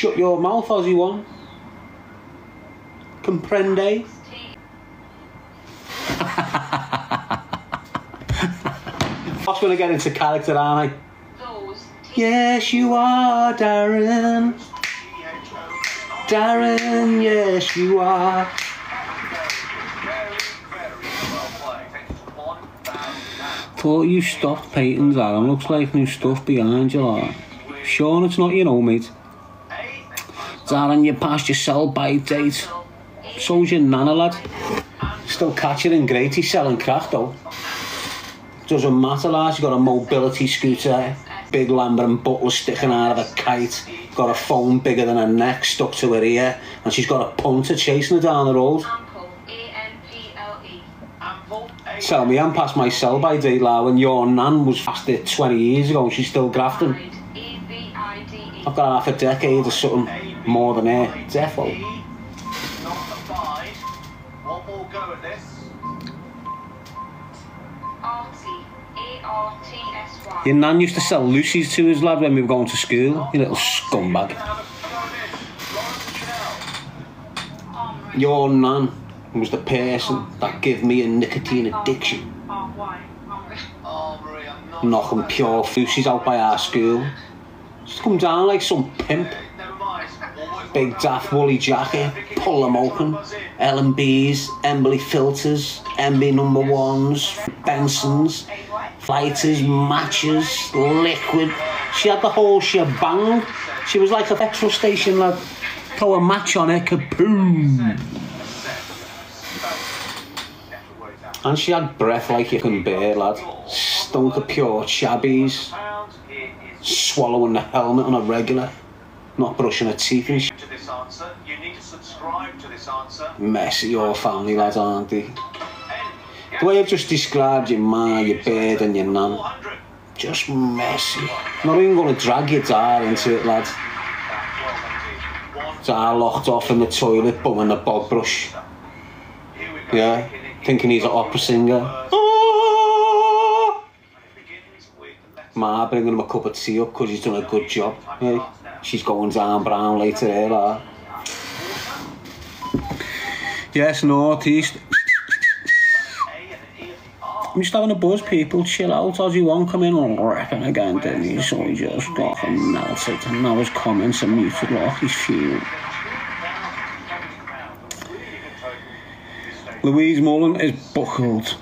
Shut your mouth, Aussie one. Comprende? I'm going to get into character, aren't I? Yes, you are, Darren. Darren, yes, you are. Thought you stopped painting, Darren. Looks like new stuff behind you, like. Sure, it's not, you know, mate. Darren, you passed your sell-by date. So's your nana, lad. Still catching in great, he's selling crack, though. Doesn't matter, lad. She's got a mobility scooter, big Lambert and Butler sticking out of a kite, got a phone bigger than her neck stuck to her ear, and she's got a punter chasing her down the road. Tell me, I'm past my sell-by date, lad, when your nan was past it 20 years ago and she's still grafting. I've got half a decade or something more than her. Defo. One more go at this. Your nan used to sell Lucy's to us, lad, when we were going to school. You little scumbag. Your nan was the person that gave me a nicotine addiction. Knocking pure Lucy's out by our school. Just come down like some pimp. Big daft woolly jacket, pull them open. L&B's, Emberley filters, MB number ones, Bensons, lighters, matches, liquid. She had the whole shebang. She was like a petrol station, lad. Throw a match on it, kaboom. And she had breath like you couldn't bear, lad. Stunk of pure chabbies. Swallowing the helmet on a regular. Not brushing her teeth and shit. Messy your family, lads, aren't they? The way I've just described your ma, your bird and your nan. Just messy. Not even going to drag your dad into it, lad. Dad locked off in the toilet, bumming the bog brush. Yeah, thinking he's an opera singer. Ma bringing him a cup of tea up because he's done a good job. Yeah. She's going down brown later here, like. Yes, northeast. I'm just having a buzz, people. Chill out. Aussie one come in and reckon again, didn't he? So he just got him melted. And now his comments are muted like his fuel. Louise Mullen is buckled.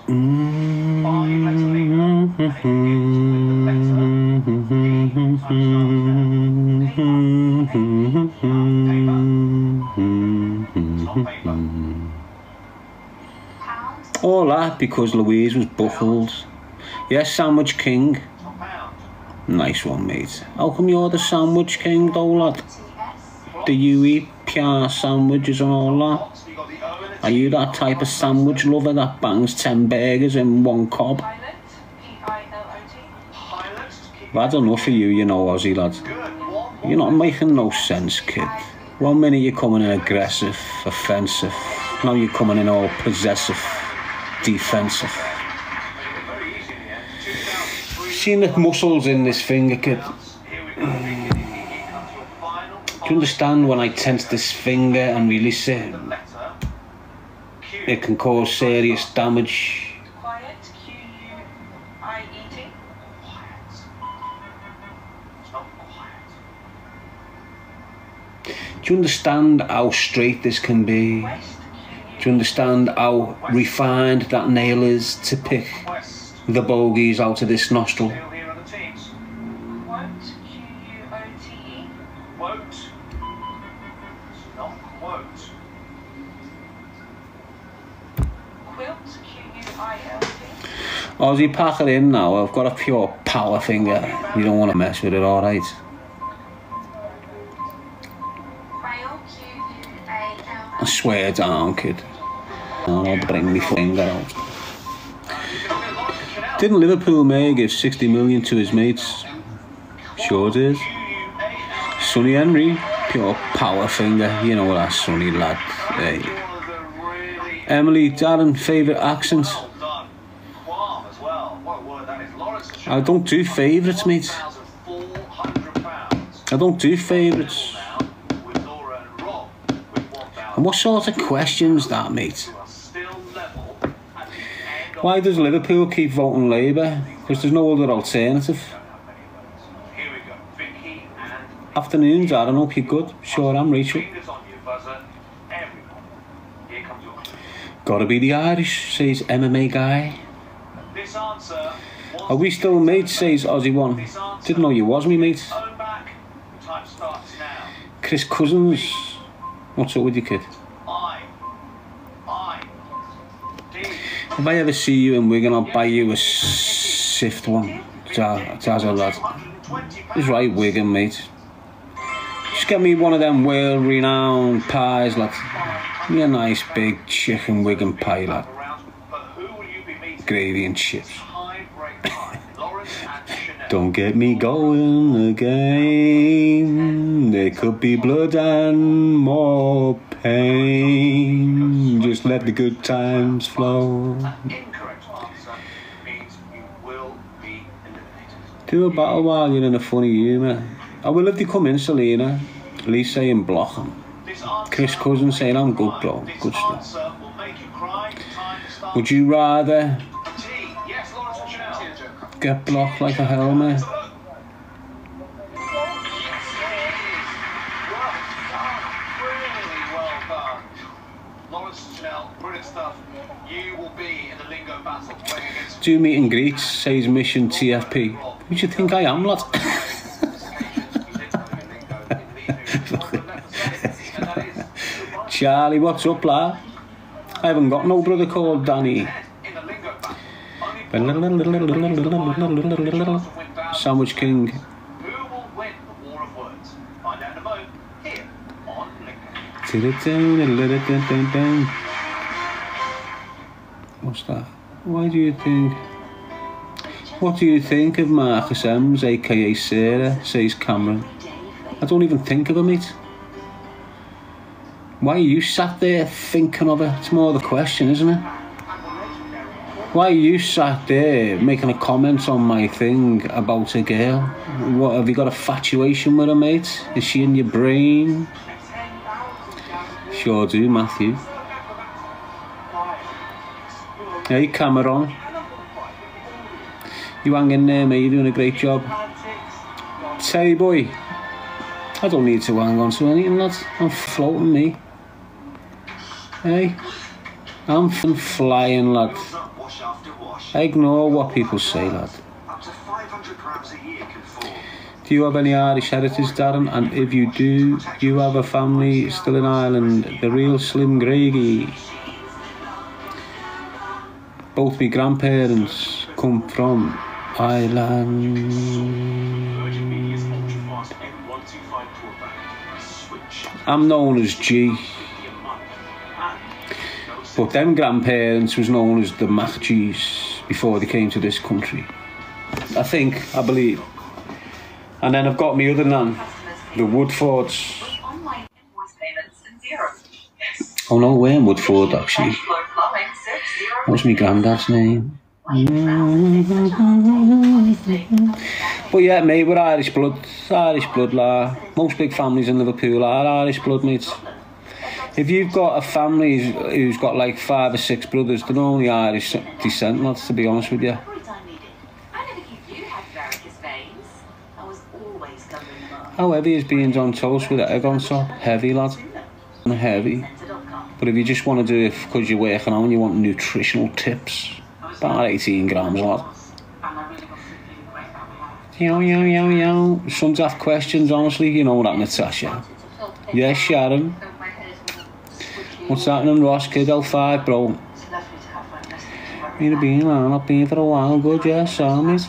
All that because Louise was buckled. Yes, Sandwich King. Nice one, mate. How come you're the Sandwich King, though, lad? Do you eat pure sandwiches and all that? Are you that type of sandwich lover that bangs 10 burgers in one cob? I've had enough for you, you know, Aussie lad. You're not making no sense, kid. 1 minute you're coming in aggressive, offensive. Now you're coming in all possessive, defensive. Seen the muscles in this finger, kid? Do you understand when I tense this finger and release it? It can cause serious damage. Quiet, Q-U-I-E-T. Quiet. It's not quiet. Do you understand how straight this can be? Do you understand how refined that nail is to pick the bogies out of this nostril? Quote, Q-U-O-T-E. Quote. It's not quote. Aussie, pack it in now. I've got a pure power finger. You don't want to mess with it, alright? I swear down, kid. I'll bring me finger out. Didn't Liverpool Mayor give 60 million to his mates? Sure did. Sonny Henry, pure power finger. You know that Sonny lad. Hey. Emily, Darren, favourite accent? I don't do favourites, mate. I don't do favourites. And what sort of questions that, mate? You are still level at the end of Why does Liverpool keep voting Labour? Because there's no other alternative. Here we go. Vicky and Afternoons, Aaron, hope you're good. Sure, I'm Rachel. fingers on your buzzer. Everyone. Here comes your clue. Gotta be the Irish, says MMA guy. This answer was Are we still mates, says Aussie One. Didn't know you was me, mate. own back. The time starts now. Chris Cousins. What's up with you, kid? I D. If I ever see you in Wigan, I'll buy you a sift one. Jazza, lad. He's right, Wigan, mate. Just get me one of them world-renowned pies, lad. Me a nice big chicken Wigan pie, lad. But who will you be meeting? Gravy and chips. Tie break time. Lawrence and Chanel. Don't get me going again. There could be blood and more pain. Just let the good times flow. Incorrect answer means you will be eliminated. Do a battle while you're in a funny humour. I will if they come in, Selena. Lisa saying block 'em. This answer Chris Cousins saying I'm good, bro. This Good stuff. answer will make you cry. Time starts. Would you rather T. Yes, Lawrence and Chanel. get blocked like a helmet? Well done. Really well done. Lawrence and Chanel, brilliant stuff. You will be in the lingo battle playing against Do meet and greets, says Mission TFP. Who do you think I am, lad? Charlie, what's up, lad? I haven't got no brother called Danny. in the lingo battle. Sandwich King. Who will win the war of words? Find out in a moment here on Lingo. What's that? Why do you think? What do you think of Marcus Ems, aka Sarah, says Cameron? I don't even think of her, mate. Why are you sat there thinking of her? It's more the question, isn't it? Why are you sat there making a comment on my thing about a girl? What, have you got a fatuation with her, mate? Is she in your brain? Sure do, Matthew. Hey, Cameron. You hang in there, mate. You're doing a great job. Terry boy. I don't need to hang on to anything, lad. I'm floating, me. Hey. I'm flying, lad. Ignore what people say, lad. Up to 500 grams a year can fall. Do you have any Irish heritage, Darren? And if you do you have a family still in Ireland? The real Slim Grady. Both my grandparents come from Ireland. I'm known as G. But them grandparents was known as the Macchies before they came to this country. I believe. And then I've got my other nan, the Woodfords. Oh no, we're in Woodford actually. What's my granddad's name? But yeah, mate, we're Irish blood. Irish blood, la. Most big families in Liverpool are Irish blood, mates. If you've got a family who's got like 5 or 6 brothers, they're only Irish descent, lads, to be honest with you. How heavy is beans on toast with egg on top? Heavy, lad. Heavy. But if you just want to do it because you're working on and you want nutritional tips, about 18 grams, lad. Yo. Some daft questions, honestly. You know that, Natasha. Yes, Sharon. What's happening, Ross? Kid L5, bro. I've been for a while. Good, yeah, Sammy's.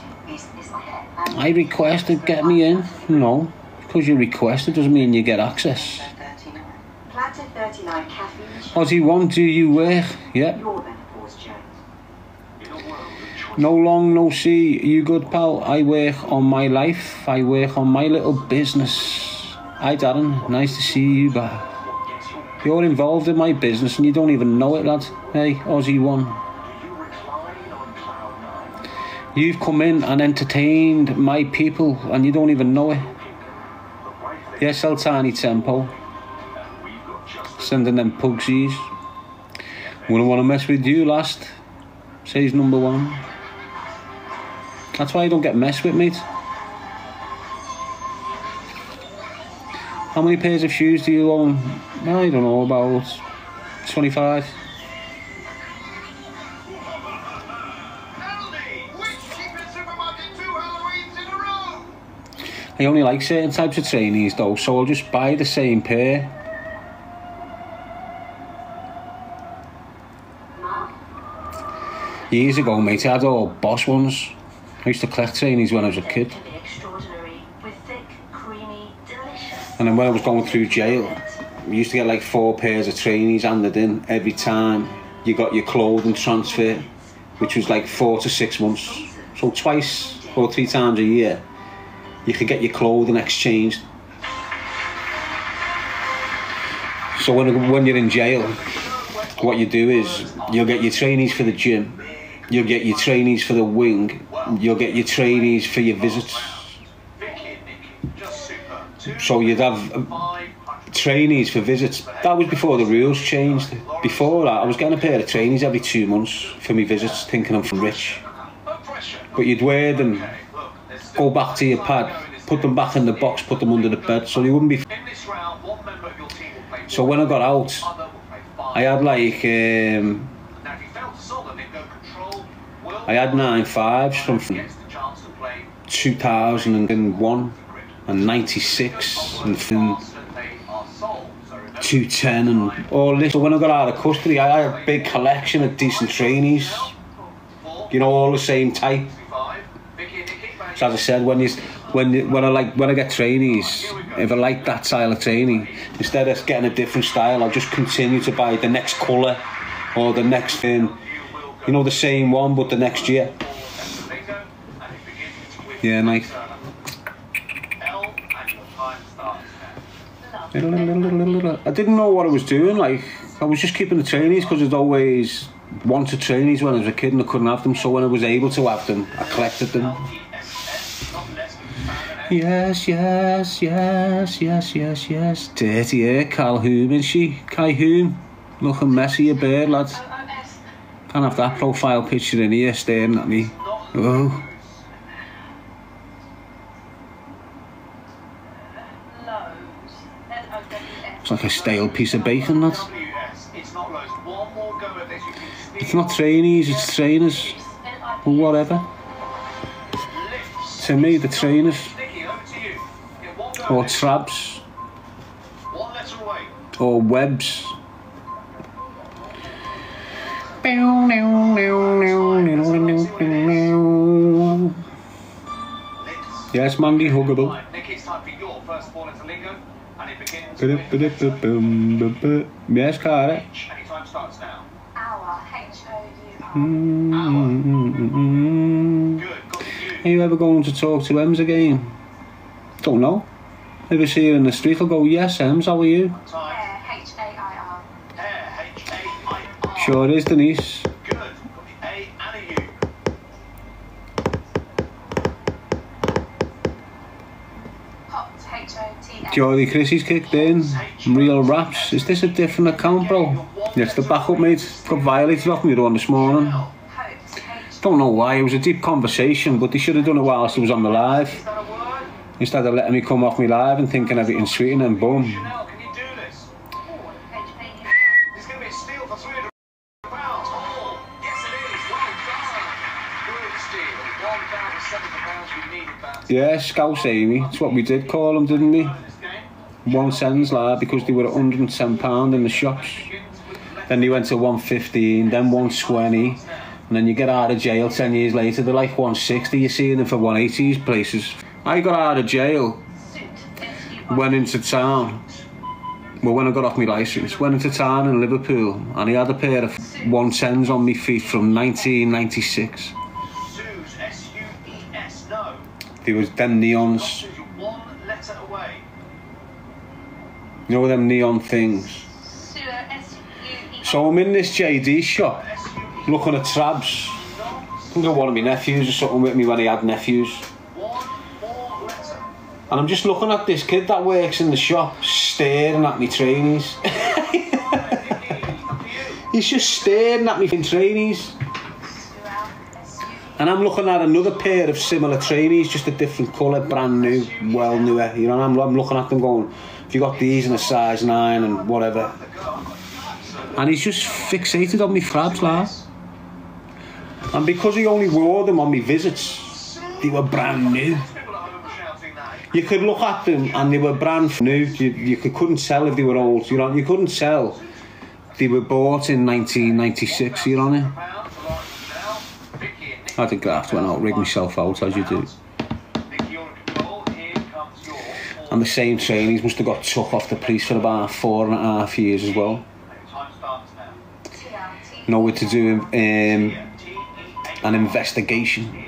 I requested, get me in. No, because you requested doesn't mean you get access. Aussie One, do you work? Yeah. No long, no see. You good, pal? I work on my life. I work on my little business. Hi, Darren. Nice to see you back. You're involved in my business and you don't even know it, lad. Hey, Aussie One. You've come in and entertained my people and you don't even know it. Yes, El Tiny Tempo. Sending them pugsies. Wouldn't want to mess with you last. Says number one. That's why you don't get messed with, mate. How many pairs of shoes do you own? I don't know, about 25. I only like certain types of trainees though, so I'll just buy the same pair. Years ago, mate, I had all Boss ones. I used to collect trainees when I was a kid. And then when I was going through jail, we used to get like 4 pairs of trainees handed in every time you got your clothing transfer, which was like 4 to 6 months. So twice or 3 times a year, you could get your clothing exchanged. So when you're in jail, what you do is you'll get your trainees for the gym, you'll get your trainees for the wing, you'll get your trainees for your visits. So you'd have trainees for visits. That was before the rules changed. Before that, I was getting a pair of trainees every 2 months for me visits, thinking I'm rich. But you'd wear them, go back to your pad, put them back in the box, put them under the bed, so they wouldn't be. So when I got out, I had like I had 9.5s from 2001 and 96 and 210 and all this. So when I got out of custody, I had a big collection of decent trainees, you know, all the same type. So as I said, when I get trainees, if I like that style of training, instead of getting a different style, I'll just continue to buy the next colour or the next thing, you know, the same one but the next year. Yeah, nice. I didn't know what I was doing. Like, I was just keeping the trainees because I'd always wanted trainees when I was a kid and I couldn't have them. So when I was able to have them, I collected them. Yes, yes, yes, yes, yes, yes. Dirty hair, Calhoun, isn't she? Calhoun, looking messy, a bird, lad. Can't have that profile picture in here staring at me. Oh. It's like a stale piece of bacon, lad. It's not trainees, it's trainers. Or whatever. To me, the trainers. Or trabs. Or webs. Yes, Mandy, huggable. Yes, Cara. Are you ever going to talk to Ems again? Don't know. If I see you in the street, I'll go, yes, Ems, how are you? Sure is, Denise. Jordy Chrissy's kicked in. Real raps. Is this a different account, bro? Yes, the backup, mate. Got violated off me run this morning. Don't know why. It was a deep conversation, but they should have done it whilst I was on the live. Instead of letting me come off me live and thinking everything's sweet and then boom. Yeah, Scouse Amy. That's what we did call them, didn't we? 1 cents, like, because they were £110 in the shops. Then they went to 115, then 120, and then you get out of jail 10 years later, they're like 160. You're seeing them for 180 places. I got out of jail, went into town. Well, when I got off my licence, went into town in Liverpool, and he had a pair of 110s on my feet from 1996. There was them neons. You know them neon things. So I'm in this JD shop, looking at trabs. I think one of my nephews or something with me when he had nephews. And I'm just looking at this kid that works in the shop, staring at me trainees. He's just staring at me in trainees. And I'm looking at another pair of similar trainees, just a different colour, brand new, well newer. You know, and I'm looking at them going, have you got these in a size 9 and whatever? And he's just fixated on me frabs, like. And because he only wore them on me visits, they were brand new. You could look at them and they were brand new. You couldn't tell if they were old. You know, you couldn't tell they were bought in 1996. You know. I think I have to rig myself out as you do. And the same trainees must have got took off the police for about 4.5 years as well. Nowhere to do an investigation.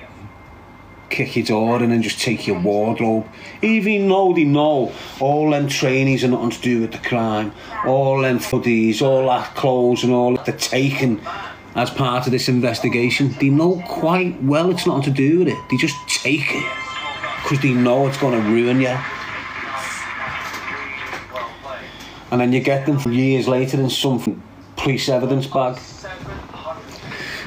Kick your door in and just take your wardrobe. Even though they know all them trainees are nothing to do with the crime, all them hoodies, all that clothes and all that they're taken as part of this investigation, they know quite well it's nothing to do with it. They just take it because they know it's going to ruin you. And then you get them years later in some police evidence bag.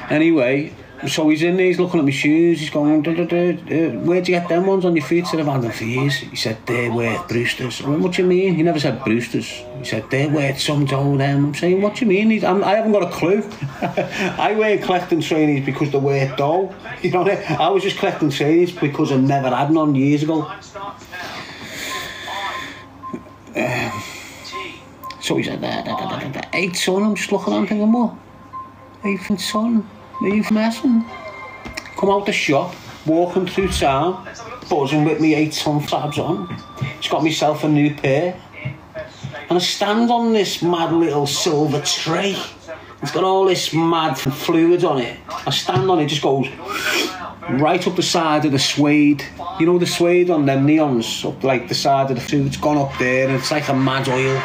Anyway, so he's in there, he's looking at my shoes, he's going, where'd you get them ones on your feet? I said, I've had them for years. He said, they're worth Brewster's. I went, what do you mean? He never said Brewster's. He said, they're worth some dough them. I'm saying, what do you mean? I haven't got a clue. I wear collecting trainees because they're worth dough. You know what I mean? I was just collecting trainees because I never had none years ago. So he said, 8 ton. I'm just looking at him thinking, what? 8 ton? Are you messing? Come out the shop, walking through town, buzzing with me 8 ton fabs on. Just got myself a new pair. And I stand on this mad little silver tray. It's got all this mad fluid on it. I stand on it, just goes right up the side of the suede. You know the suede on them neons? Up like the side of the food. It's gone up there and it's like a mad oil.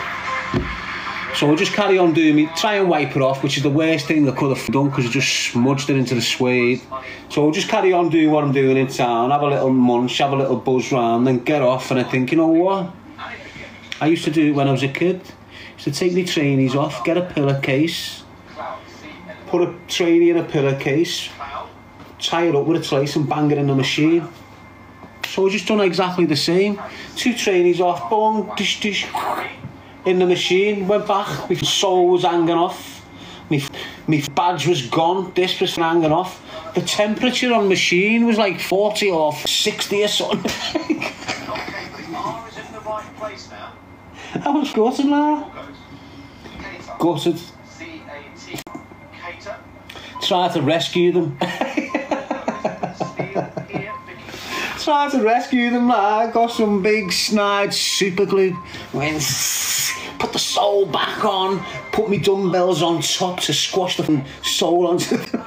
So I'll just carry on doing me, try and wipe it off, which is the worst thing I could have done because I just smudged it into the suede. So I'll just carry on doing what I'm doing in town, have a little munch, have a little buzz round, then get off. And I think, you know what? I used to do it when I was a kid. I used to take my trainees off, get a pillowcase, put a trainee in a pillowcase, tie it up with a trace and bang it in the machine. So I just done exactly the same. 2 trainees off, boom, dish, dish. In the machine, went back, my soul was hanging off, my badge was gone, this was hanging off. The temperature on the machine was like 40 or 60 or something. I was gutted now. Gutted. Tried to rescue them. Tried to rescue them now. I got some big snide super glue. Went, put the sole back on, put my dumbbells on top to squash the sole onto them.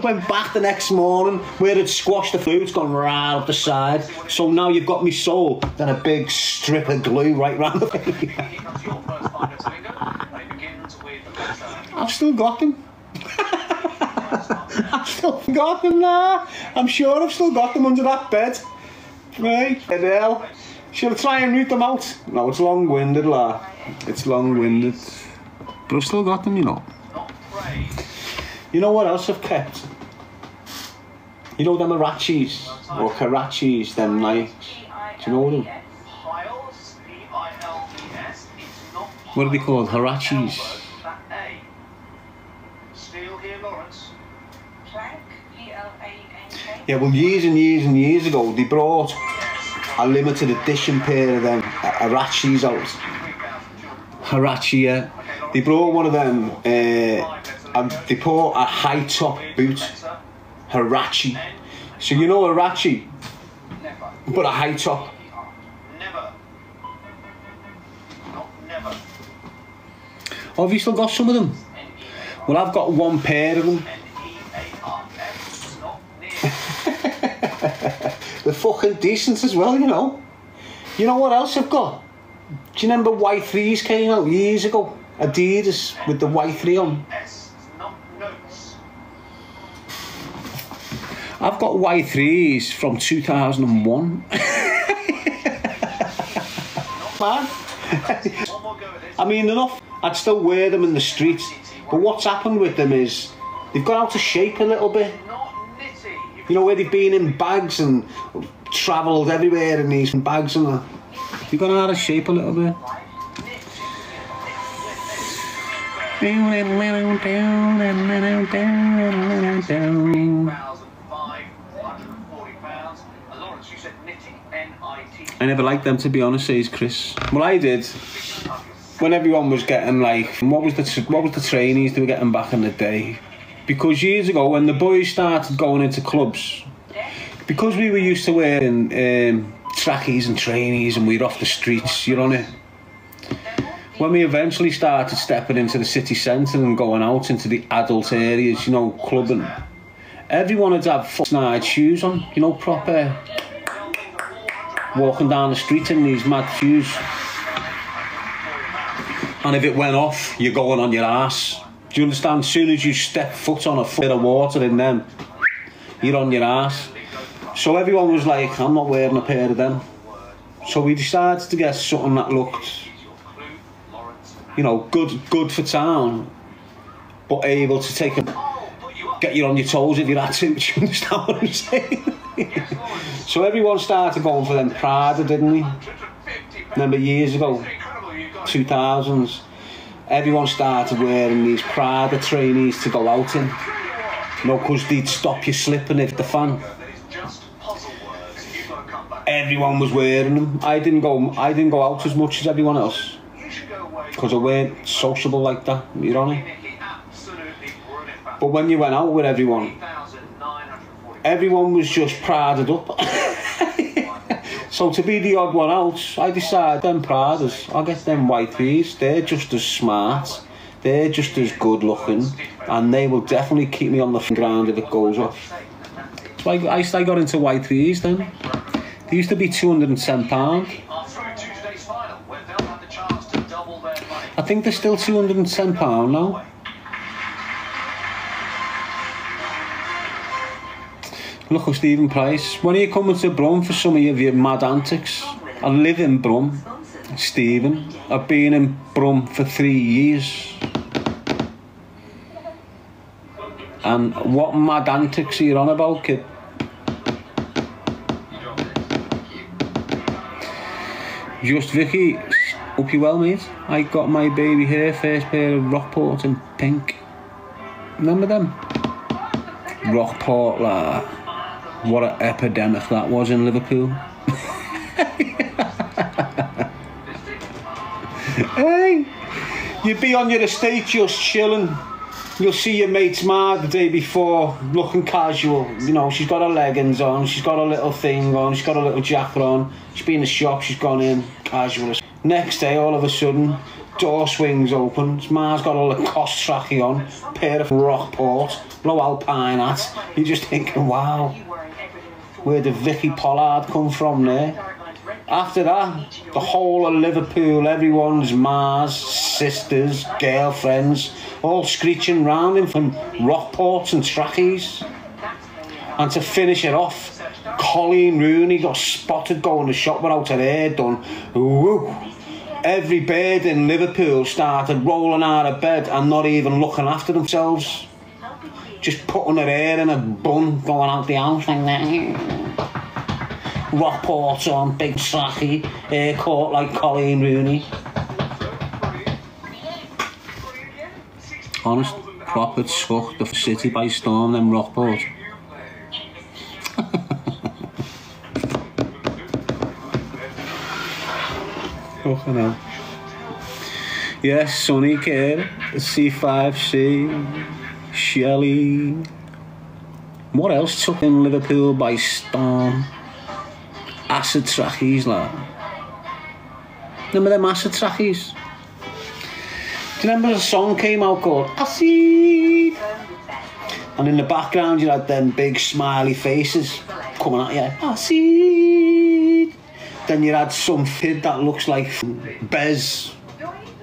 Went back the next morning where it squashed the food, it's gone right up the side. So now you've got me sole, then a big strip of glue right round the baby. I've still got them. I've still got them now. I'm sure I've still got them under that bed. Right, hell. Shall I try and root them out? No, it's long-winded, lad. It's long-winded. But I've still got them, you know. You know what else I've kept? You know them Harachis? Or Karachis, them Nikes. Do you know them? What are they called? Harachis? Yeah, well, years and years and years ago, they brought a limited edition pair of them Harachis out. Harachi, yeah. They brought one of them, and they brought a high top boot. Harachi. So you know Harachi, but a high top. Oh, have you still got some of them? Well, I've got one pair of them. They're fucking decent as well, you know. You know what else I've got? Do you remember Y3s came out years ago? Adidas with the Y3 on. I've got Y3s from 2001. Man, One more go at this. I mean, they're not. I'd still wear them in the street, but what's happened with them is they've got out of shape a little bit. Not nitty. You know, where they've been in bags and travelled everywhere in these bags and that. They've gone out of shape a little bit. Lawrence, you said knitting. N-I-T. I never liked them, to be honest, says Chris. Well, I did. When everyone was getting like, what was the trainees they were getting back in the day? Because years ago, when the boys started going into clubs, because we were used to wearing trackies and trainees and we were off the streets, you're on it. When we eventually started stepping into the city centre and going out into the adult areas, you know, clubbing, everyone would have snide shoes on, you know, proper, walking down the street in these mad shoes. And if it went off, you're going on your arse. Do you understand? As soon as you step foot on a foot of water in them, you're on your arse. So everyone was like, I'm not wearing a pair of them. So we decided to get something that looked, you know, good for town, but able to take get you on your toes if you had to. Do you understand what I'm saying? So everyone started going for them Prada, didn't we? Remember years ago, 2000s, everyone started wearing these Prada trainees to go out in. You know, because they'd stop you slipping if the fan. Everyone was wearing them. I didn't go out as much as everyone else because I weren't sociable like that. You know what I mean? But when you went out with everyone was just praded up. So to be the odd one out, I decided them Pradas, I'll get them white tees. They're just as smart, they're just as good looking, and they will definitely keep me on the ground if it goes off. So I got into white tees then. They used to be £210. I think they're still £210 now. Look at Stephen Price. When are you coming to Brum for some of your mad antics? I live in Brum, Stephen. I've been in Brum for 3 years. And what mad antics are you on about, kid? Just Vicky, hope you're well, mate. I got my baby here, first pair of Rockport in pink. Remember them? Rockport, like, what an epidemic that was in Liverpool. Hey, you'd be on your estate just chilling. You'll see your mate's mad the day before, looking casual. You know, she's got her leggings on, she's got a little thing on, she's got a little jacket on. She's been in the shop, she's gone in, casual. Next day, all of a sudden, door swings open. Ma's got a Lacoste trackie on, pair of Rockport, low alpine hat. You're just thinking, wow, where did Vicky Pollard come from there? After that, the whole of Liverpool, everyone's Ma's, sisters, girlfriends, all screeching round him from Rockports and trackies. And to finish it off, Colleen Rooney got spotted going to shop without her hair done. Woo! Every bird in Liverpool started rolling out of bed and not even looking after themselves. Just putting their hair in a bun, going out the house like that. Rockport on, big trackie, hair caught like Colleen Rooney. Honest, proper took the city by storm, them Rockport. Fucking hell. Yes, Sonny Kerr, C5C, Shelley. What else took in Liverpool by storm? Acid trackies, like. Remember them acid trackies? Do you remember a song came out called Acid? And in the background you had them big smiley faces coming at you. Acid! Then you had some kid that looks like Bez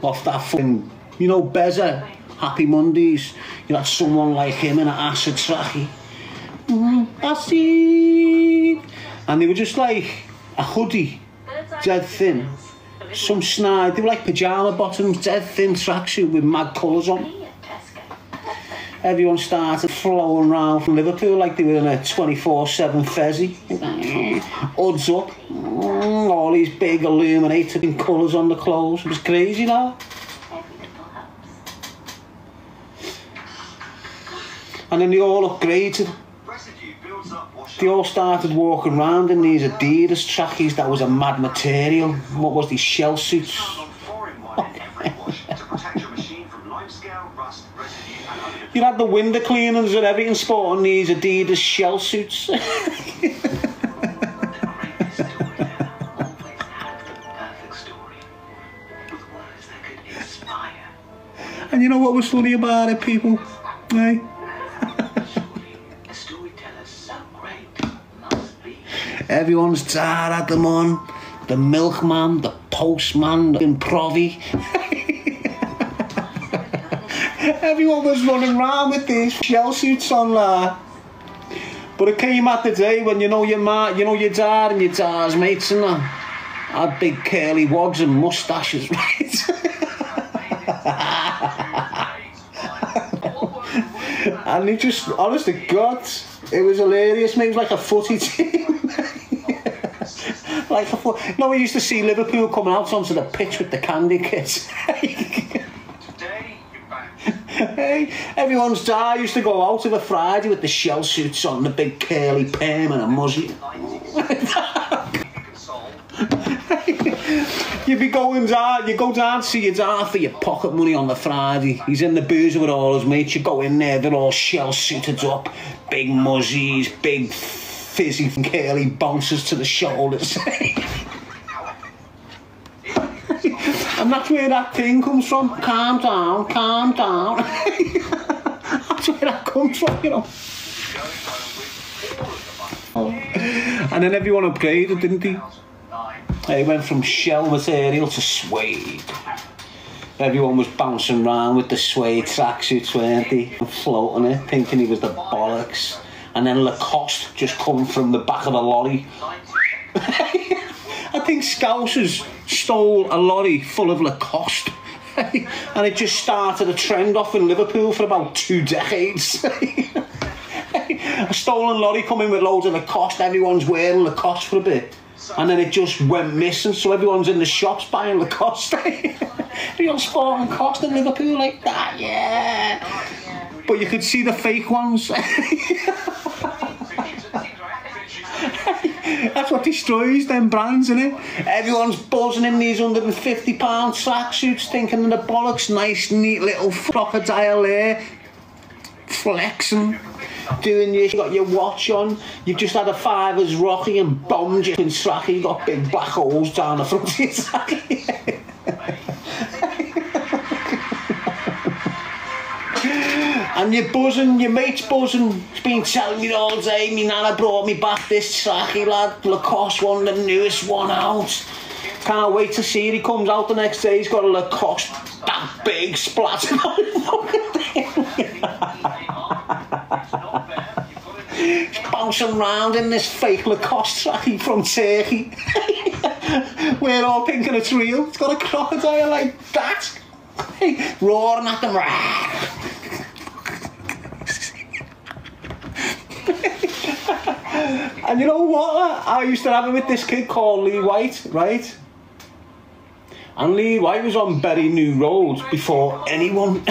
off that fucking, you know, Bezza, Happy Mondays. You had someone like him in an acid trackie. Acid! And they were just like a hoodie, dead thin, some snide, they were like pyjama bottoms, dead thin tracksuit with mad colours on. Everyone started flowing around from Liverpool like they were in a 24/7 Fezzy. Hoods up, all these big illuminating colours on the clothes. It was crazy now. And then they all upgraded. They all started walking around in these Adidas trackies that was a mad material. What was these shell suits? You had the window cleaners and everything sporting these Adidas shell suits. And you know what was funny about it, people? Hey? Everyone's tired at them on. The milkman, the postman, the provvy. Everyone was running around with these shell suits on there. But it came at the day when your dad and your dad's mates and that had big curly wags and moustaches, right? And they just, honest to God, it was hilarious. Mate, it was like a footy team. No, we used to see Liverpool coming out onto the pitch with the candy kids. Hey, everyone's dad used to go out of a Friday with the shell suits on, the big curly perm and a muzzy. You'd be going down, you go down to see your dad for your pocket money on the Friday. He's in the boozer with all his mates. You go in there, they're all shell suited up, big muzzies, big fizzy curly bouncers to the shoulders. And that's where that thing comes from. Calm down, calm down. That's where that comes from, you know. And then everyone upgraded, didn't they? They went from shell material to suede. Everyone was bouncing around with the suede tracksuits, weren't they? And floating it, thinking he was the bollocks. And then Lacoste just come from the back of the lorry. I think Scousers stole a lorry full of Lacoste. And it just started a trend off in Liverpool for about 2 decades. A stolen lorry coming with loads of Lacoste, everyone's wearing Lacoste for a bit. And then it just went missing, so everyone's in the shops buying Lacoste. Real sporting Lacoste in Liverpool like that, yeah. But you could see the fake ones. That's what destroys them brands, innit? Everyone's buzzing in these £150 tracksuits, thinking of the bollocks, nice, neat little crocodile there, flexing, doing this. You got your watch on. You've just had a Fivers Rocky and bombed you in trackie. You got big black holes down the front of your trackie. And you're buzzing, your mate's buzzing. He's been telling me all day, me nana brought me back this trackie, lad. Lacoste one, the newest one out. Can't wait to see it. He comes out the next day, he's got a Lacoste, that big splat. He's bouncing around in this fake Lacoste trackie from Turkey. We're all thinking it's real. It's got a crocodile like that. Roaring at them. And you know what? I used to have it with this kid called Lee White, right? And Lee White was on Bury New Road before anyone.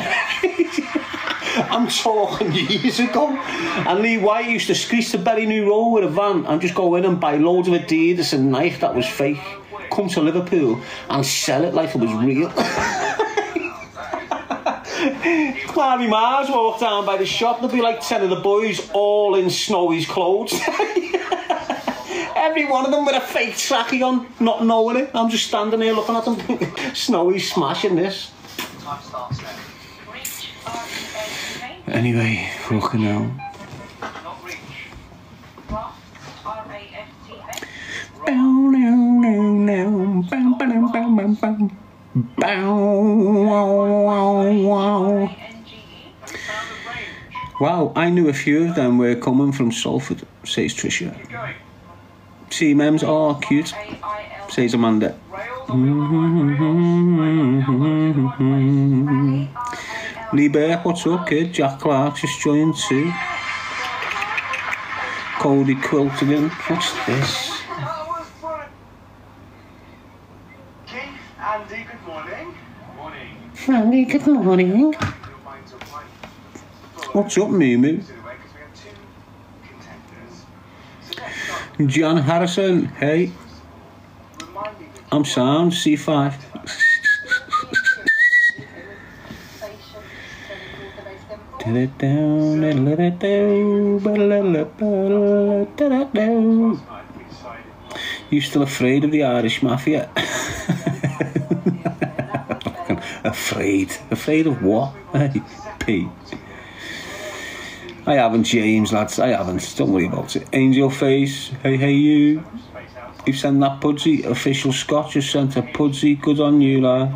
I'm talking years ago. And Lee White used to screech to Bury New Road with a van and just go in and buy loads of Adidas and Nike that was fake. Come to Liverpool and sell it like it was real. Clary Mars walked down by the shop, there'd be like 10 of the boys all in Snowy's clothes. Every one of them with a fake trackie on, not knowing it. I'm just standing here looking at them. Snowy's smashing this. Anyway, fucking hell. Wow, I knew a few of them were coming from Salford, says Tricia. See, mems are cute, says Amanda. Lee Burke, what's up, kid? Jack Clark just joined too. Cody Quiltigan, what's this? Keith, Andy, good morning. Morning. Andy, good morning. What's up, Moo? John Harrison, hey. I'm sound, C5. You still afraid of the Irish Mafia? Afraid? Afraid of what? Hey, P. I haven't, James, lads. I haven't. Don't worry about it. Angel Face. Hey, you. You sent that Pudsey. Official Scott just sent a Pudsey. Good on you, lad.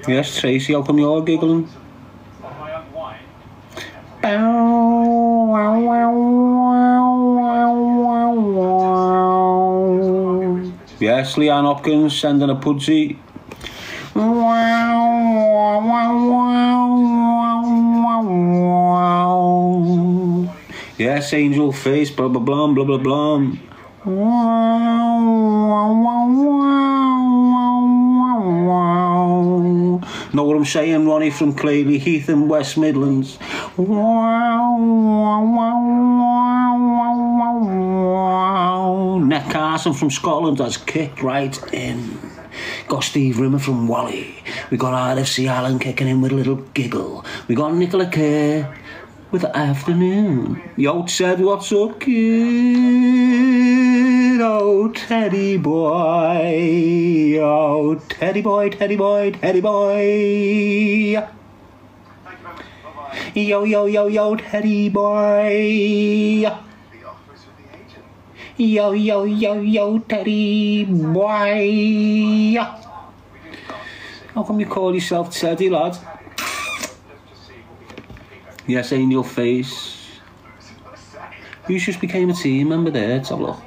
Yes, Tracy, how come you're giggling? Yes, Leanne Hopkins sending a Pudsey. Yes, Angel Face, blah blah blah, blah blah blah. Know what I'm saying, Ronnie from Clayleigh Heath in West Midlands. Nick Carson from Scotland has kicked right in. Got Steve Rimmer from Wally. We got RFC Allen kicking in with a little giggle. We got Nicola Kerr with the afternoon. Yo, Ted, what's up, kid? Oh, Teddy boy. Oh, Teddy boy, Teddy boy, Teddy boy. Yo, yo, yo, yo, Teddy boy. Yo, yo, yo, yo, Teddy boy. How come you call yourself Teddy, lad? Yes, Angel Face. You just became a team member there, let's have a look.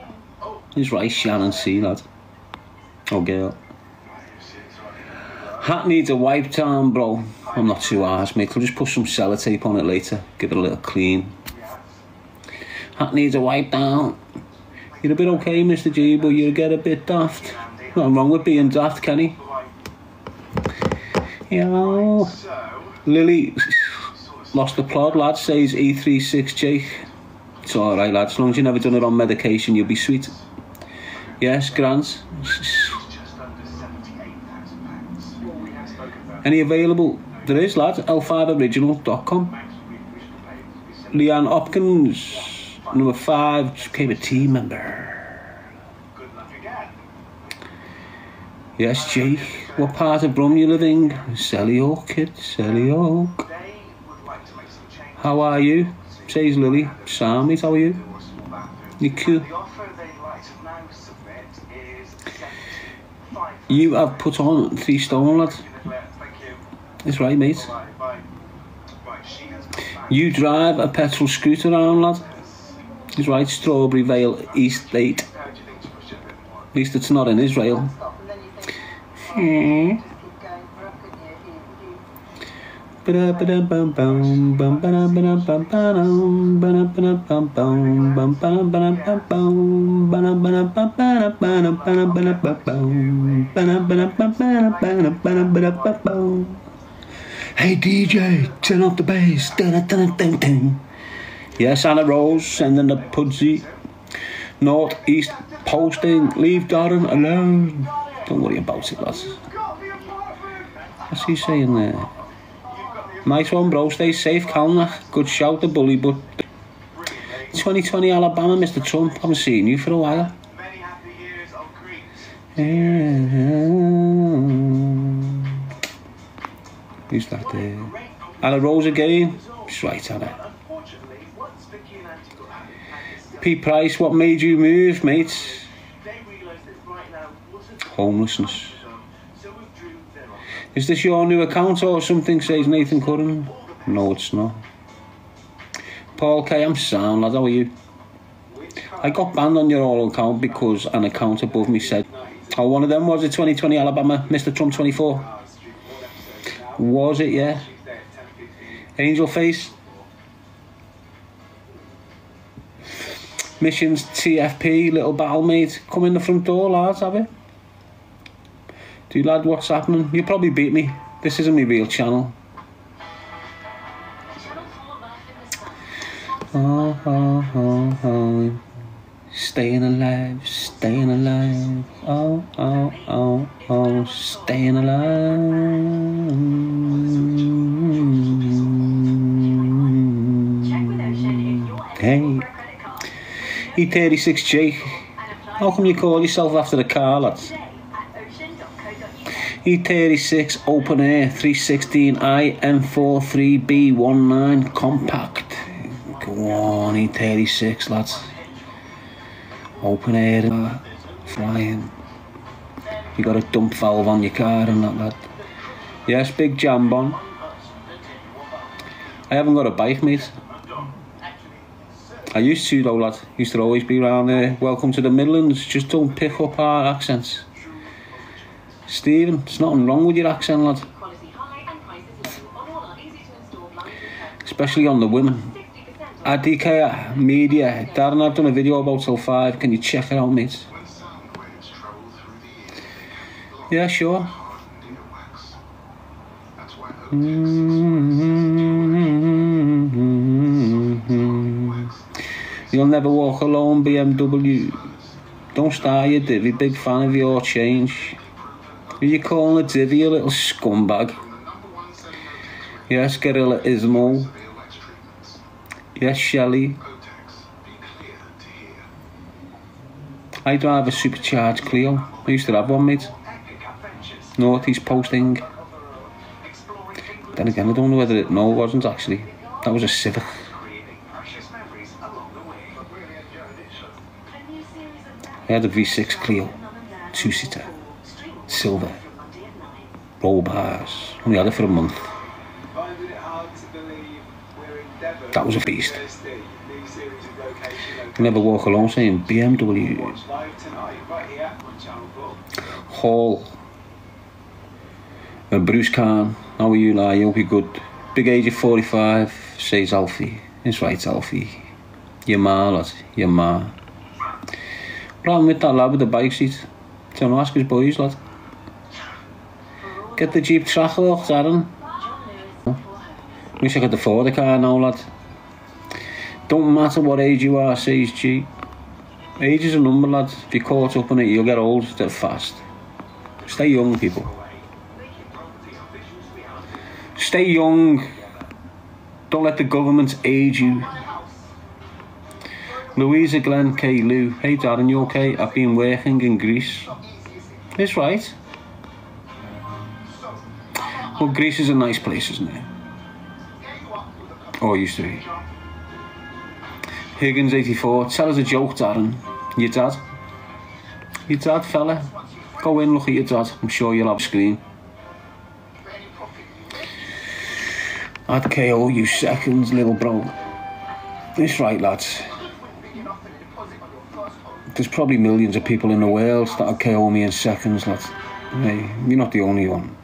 He's right, Shannon C, lad. Oh, girl. Hat needs a wipe down, bro. I'm not too arsed, mate. I'll just put some sellotape on it later. Give it a little clean. Hat needs a wipe down. You're a bit okay, Mr. G, but you get a bit daft. Nothing wrong with being daft, Kenny. Yo. Lily. Lost the plot, lad, says E36J. It's alright, lad. As long as you've never done it on medication, you'll be sweet. Yes, Grant. Any available? There is, lad. L5original.com. Leanne Hopkins, number 5, just became a team member. Yes, Jake. What part of Brum you living? Selly Oak, kid. Selly Oak. How are you? Says Lily. Sam, mate, how are you? You cool? You have put on 3 stone, lad. That's right, mate. You drive a petrol scooter around, lad. That's right, Strawberry Vale East 8. At least it's not in Israel. Hey DJ, turn up the bass. Yes, Anna Rose sending the Pudsey. North East posting. Leave Darren alone. Don't worry about it, lads. What's he saying there? Nice one, bro. Stay safe, Calnach. Good shout, the bully, but 2020 Alabama, Mr. Trump. Haven't seen you for a while. Who's that there? Anna Rose again. That's right, Anna. Pete Price, what made you move, mate? Homelessness. Is this your new account or something, says Nathan Curran? No, it's not. Paul K, I'm sound, lad, how are you? I got banned on your old account because an account above me said Oh, one of them was it 2020 Alabama, Mr. Trump 24. Was it, yeah? Angel Face. Missions TFP, little battle mate. Come in the front door, lads, have it? Do lad, what's happening? You probably beat me. This isn't my real channel. Oh, oh, oh, oh. Staying alive, staying alive. Oh, oh, oh, oh, staying alive. Hey, E36J, how come you call yourself after the car, lads? E36 Open Air 316i M43B19 Compact. Go on, E36, lads. Open air, flying. You got a dump valve on your car and that, lad. Yes, big jambon. I haven't got a bike, mate. I used to, though, lad. Used to always be around there. Welcome to the Midlands. Just don't pick up our accents. Stephen, there's nothing wrong with your accent, lad. Especially on the women. ADK Media. Darren, I've done a video about till 5. Can you check it out, mate? Yeah, sure. You'll never walk alone, BMW. Don't start your divvy, big fan of your change. Are you calling a divvy a little scumbag? Yes, Guerrilla Ismo. Yes, Shelley. I drive a supercharged Clio. I used to have one, mate. Northeast posting. Then again, I don't know whether it... No, it wasn't actually. That was a Civic. I had a V6 Clio. 2-seater. Silver. Roll bars. Only had it for a month. That was a beast. Never walk alone saying BMW. Hall. Bruce Kahn. How are you, lad? Hope you're good. Big age of 45. Says Alfie. It's right, Alfie. Your ma, lad. Your ma. Problem with that lad with the bike seat. Don't ask his boys, lad. Get the Jeep Trackhawk, Darren. Wish I could afford a car now, lad. Don't matter what age you are, says G. Age is a number, lad. If you're caught up in it, you'll get old dead fast. Stay young, people. Stay young. Don't let the government age you. Louisa Glenn K. Lou. Hey, Darren, you okay? I've been working in Greece. It's right. Well, Greece is a nice place, isn't it? Oh, it used to be. Higgins 84. Tell us a joke, Darren. Your dad? Your dad, fella? Go in, look at your dad. I'm sure you'll have a screen. I'd KO you seconds, little bro. It's right, lads. There's probably millions of people in the world that'll KO me in seconds, lads. Hey, you're not the only one.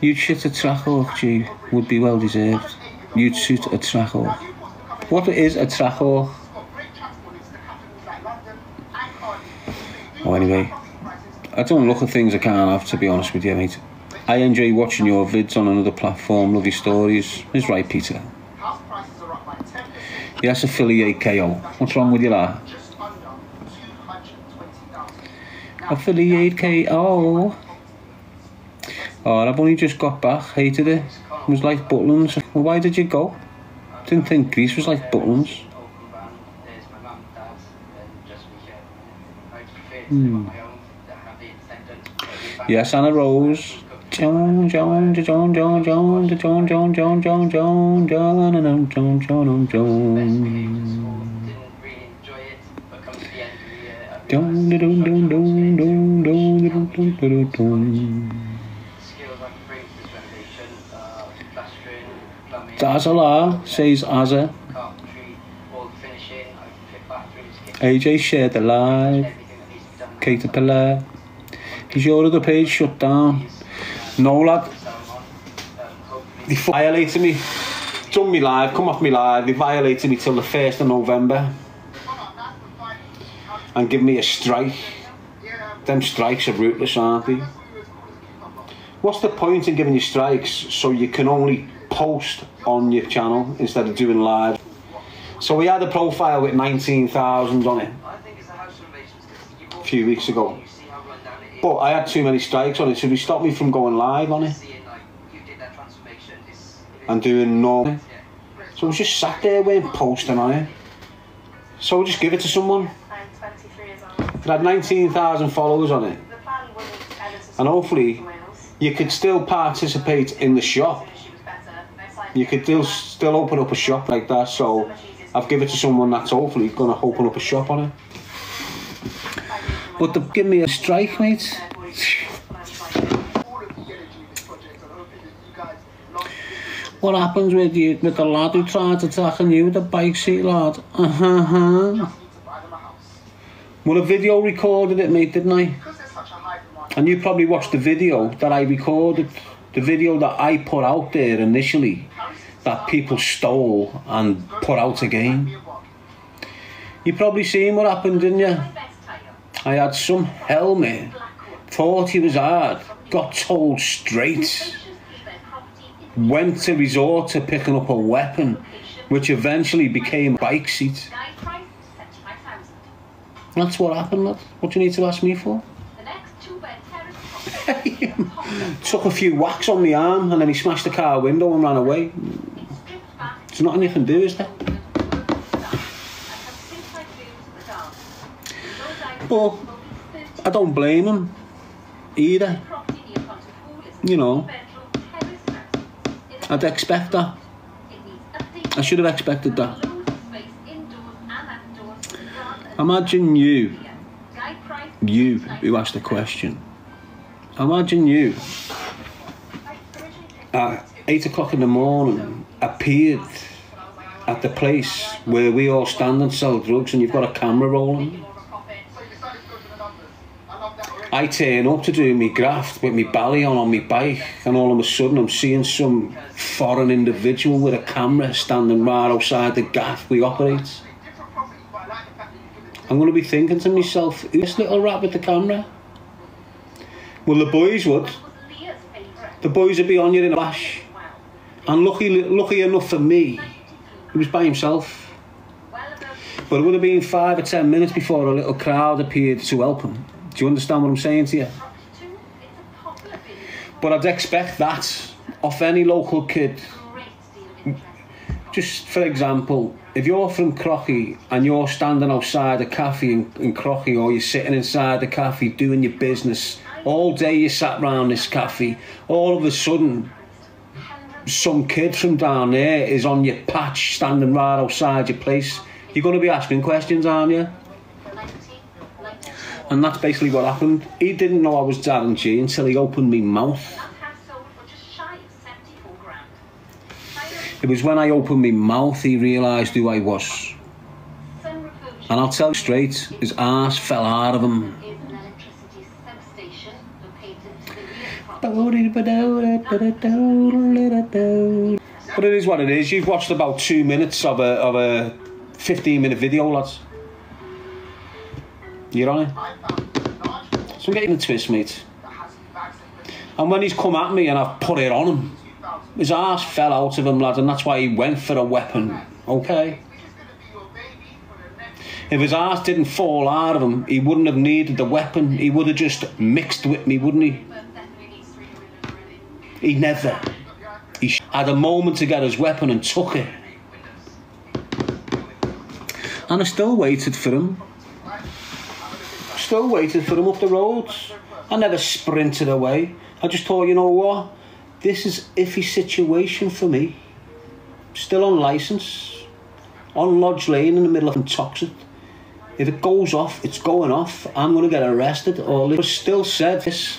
You'd shit a Trackhawk, G. Would be well deserved. You'd shoot a Trackhawk. What is a Trackhawk? Oh, anyway. I don't look at things I can't have, to be honest with you, mate. I enjoy watching your vids on another platform. Love your stories. It's right, Peter. Yes, affiliate KO. What's wrong with you, lad? Affiliate KO. Oh, I've only just got back. Hated it. It was like Butlins. Well, why did you go? Didn't think Greece was like Butlins. Yes, Anna Rose. John, John, John, John, John, John, John, John, John, John, John, John, John, John. Dazala, says Azza. AJ shared the live. Caterpillar. Is your other page shut down? No, lad. They violated me. Done me live, come off me live. They violated me till the 1st of November. And give me a strike. Them strikes are ruthless, aren't they? What's the point in giving you strikes so you can only post on your channel instead of doing live? So we had a profile with 19,000 on it a few weeks ago. But I had too many strikes on it, so they stopped me from going live on it and doing normal. So I was just sat there weren't posting on it. So I'll just give it to someone. It had 19,000 followers on it. And hopefully you could still participate in the shop. You could still open up a shop like that. So I've given it to someone that's hopefully going to open up a shop on it. But to give me a strike, mate. What happens with the lad who tried attacking you with the bike seat, lad? Well, a video recorded it, mate, didn't I? And you probably watched the video that I recorded. The video that I put out there initially, that people stole and put out again. You probably seen what happened, didn't you? I had some helmet, thought he was hard, got told straight, went to resort to picking up a weapon, which eventually became a bike seat. That's what happened, lad. What do you need to ask me for? Took a few whacks on my arm and then he smashed the car window and ran away. There's nothing you can do, is there? But I don't blame him either. You know, I'd expect that. I should have expected that. Imagine you who asked the question. Imagine you at 8 o'clock in the morning appeared at the place where we all stand and sell drugs and you've got a camera rolling. I turn up to do me graft with me belly on my bike and all of a sudden I'm seeing some foreign individual with a camera standing right outside the gaff we operate. I'm going to be thinking to myself, who's this little rat with the camera? Well, the boys would. The boys would be on you in a flash. And lucky enough for me, he was by himself. But it would have been 5 or 10 minutes before a little crowd appeared to help him. Do you understand what I'm saying to you? But I'd expect that of any local kid. Just for example, if you're from Crocky and you're standing outside a cafe in Crocky, or you're sitting inside the cafe doing your business, all day you sat round this cafe, all of a sudden some kid from down there is on your patch standing right outside your place, you're going to be asking questions, aren't you? And that's basically what happened. He didn't know I was Darren G until he opened me mouth. It was when I opened my mouth he realised who I was. And I'll tell you straight, his arse fell out of him. But it is what it is. You've watched about 2 minutes of a 15-minute video, lads. You're on it. So I'm getting the twist, mate. And when he's come at me and I've put it on him, his arse fell out of him, lad, and that's why he went for a weapon, okay? If his arse didn't fall out of him, he wouldn't have needed the weapon. He would have just mixed with me, wouldn't he? He never. He had a moment to get his weapon and took it. And I still waited for him. Still waited for him up the road. I never sprinted away. I just thought, you know what? This is iffy situation for me. Still on licence. On Lodge Lane in the middle of Toxic. If it goes off, it's going off. I'm going to get arrested. But still said this.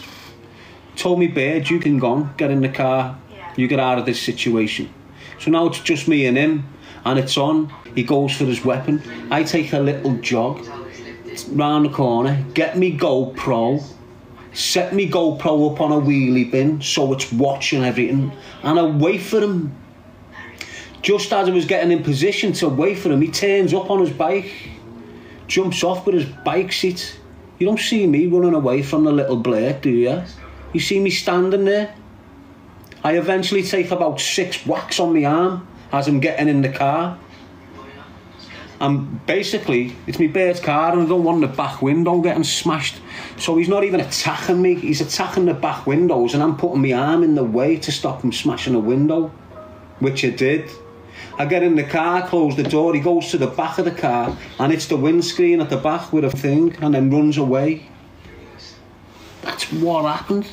Told me, Bird, you can go on. Get in the car. You get out of this situation. So now it's just me and him. and it's on. He goes for his weapon. I take a little jog round the corner, get me GoPro, set me GoPro up on a wheelie bin so it's watching everything, and I wait for him. Just as I was getting in position to wait for him, he turns up on his bike, jumps off with his bike seat. You don't see me running away from the little Blake, do you? You see me standing there. I eventually take about 6 whacks on my arm as I'm getting in the car. And basically, it's my Bert's car and I don't want the back window getting smashed. So he's not even attacking me, he's attacking the back windows, and I'm putting my arm in the way to stop him smashing the window, which I did. I get in the car, close the door, he goes to the back of the car and it's the windscreen at the back with a thing, and then runs away. That's what happened.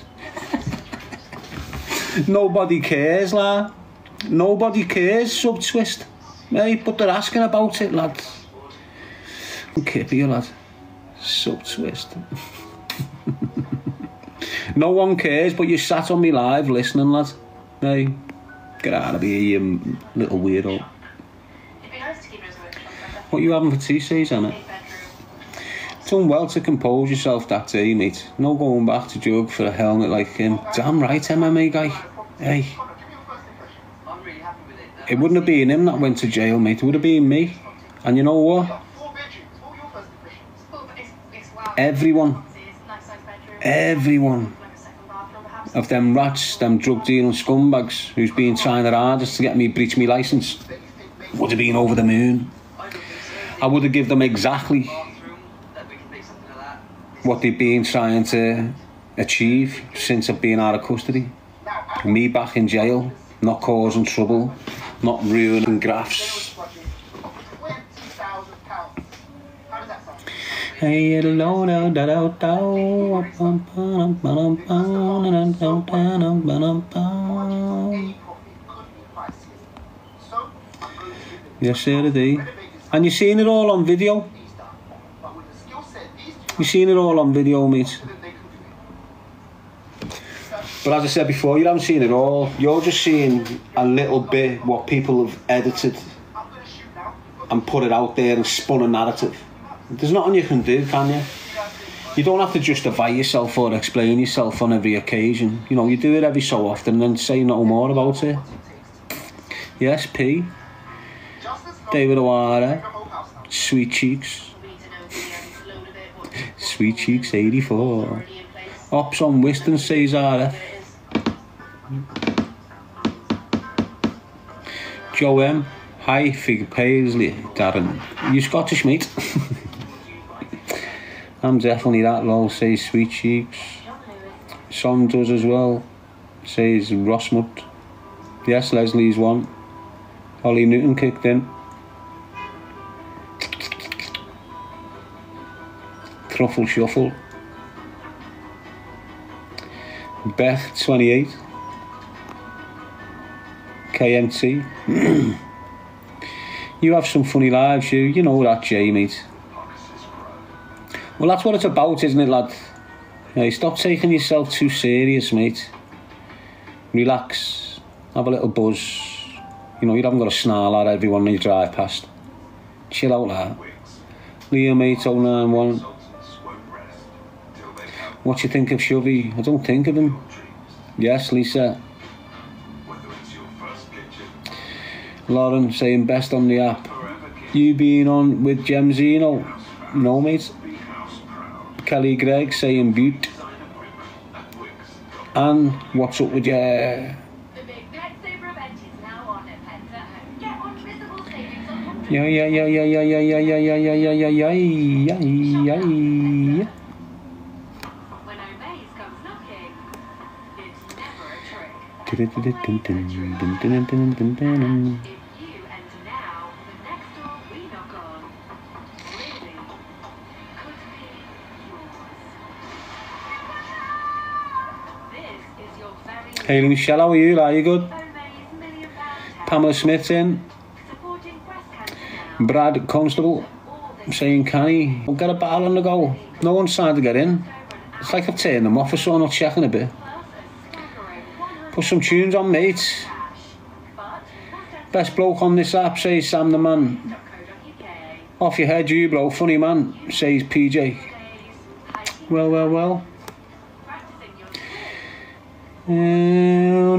Nobody cares, lad. Nobody cares, Subtwist. Hey, but they're asking about it, lad. I'm kidding you, lad. Subtwist. No one cares, but you sat on me live listening, lad. Hey, get out of here, you little weirdo. What you having for tea, says Anna? Done well to compose yourself that day, mate. No going back to jug for a helmet like him. Damn right, MMA guy. Hey. It wouldn't have been him that went to jail, mate. It would have been me. And you know what? Everyone of them rats, them drug dealing scumbags who's been trying their hardest to get me breach me licence would have been over the moon. I would have given them exactly what they've been trying to achieve since I've been out of custody. Me back in jail, not causing trouble, not ruining graphs. Hey, low, da da da da. Yes, sir, indeed. And you've seen it all on video. You've seen it all on video, mate. But as I said before, you haven't seen it all. You're just seeing a little bit what people have edited and put it out there and spun a narrative. There's nothing you can do, can you? You don't have to justify yourself or explain yourself on every occasion. You know, you do it every so often and then say no more about it. Yes, P. David O'Hara. Sweet Cheeks. Sweet Cheeks 84. Ops on Whiston says RF. Joe M. Hi, Fig Paisley. Darren. You Scottish, mate? I'm definitely that low, says Sweet Cheeks. Son does as well, says Rossmut. Yes, Leslie's one. Ollie Newton kicked in. Truffle Shuffle. Beth 28. KMT. You have some funny lives, you know that, Jay, mate. Well, that's what it's about, isn't it, lad? Hey, stop taking yourself too serious, mate. Relax. Have a little buzz. You know, you haven't got to snarl at everyone when you drive past. Chill out, lad. Liam 8091. What do you think of Shovey? I don't think of him. Yes, Lisa. Lauren saying best on the app. You being on with Gemzino? No, mate. Kelly Gregg saying butte. And what's up with you? Yeah. Hayley Michelle, how are you? Are you good? Pamela Smith's in. Brad Constable saying, can he? We'll get a battle on the go. No one's trying to get in. It's like I've turned them off or so, not checking a bit. Put some tunes on, mate. Best bloke on this app, says Sam the man. Off your head, you bloke. Funny man, says PJ. Well, well, well. No.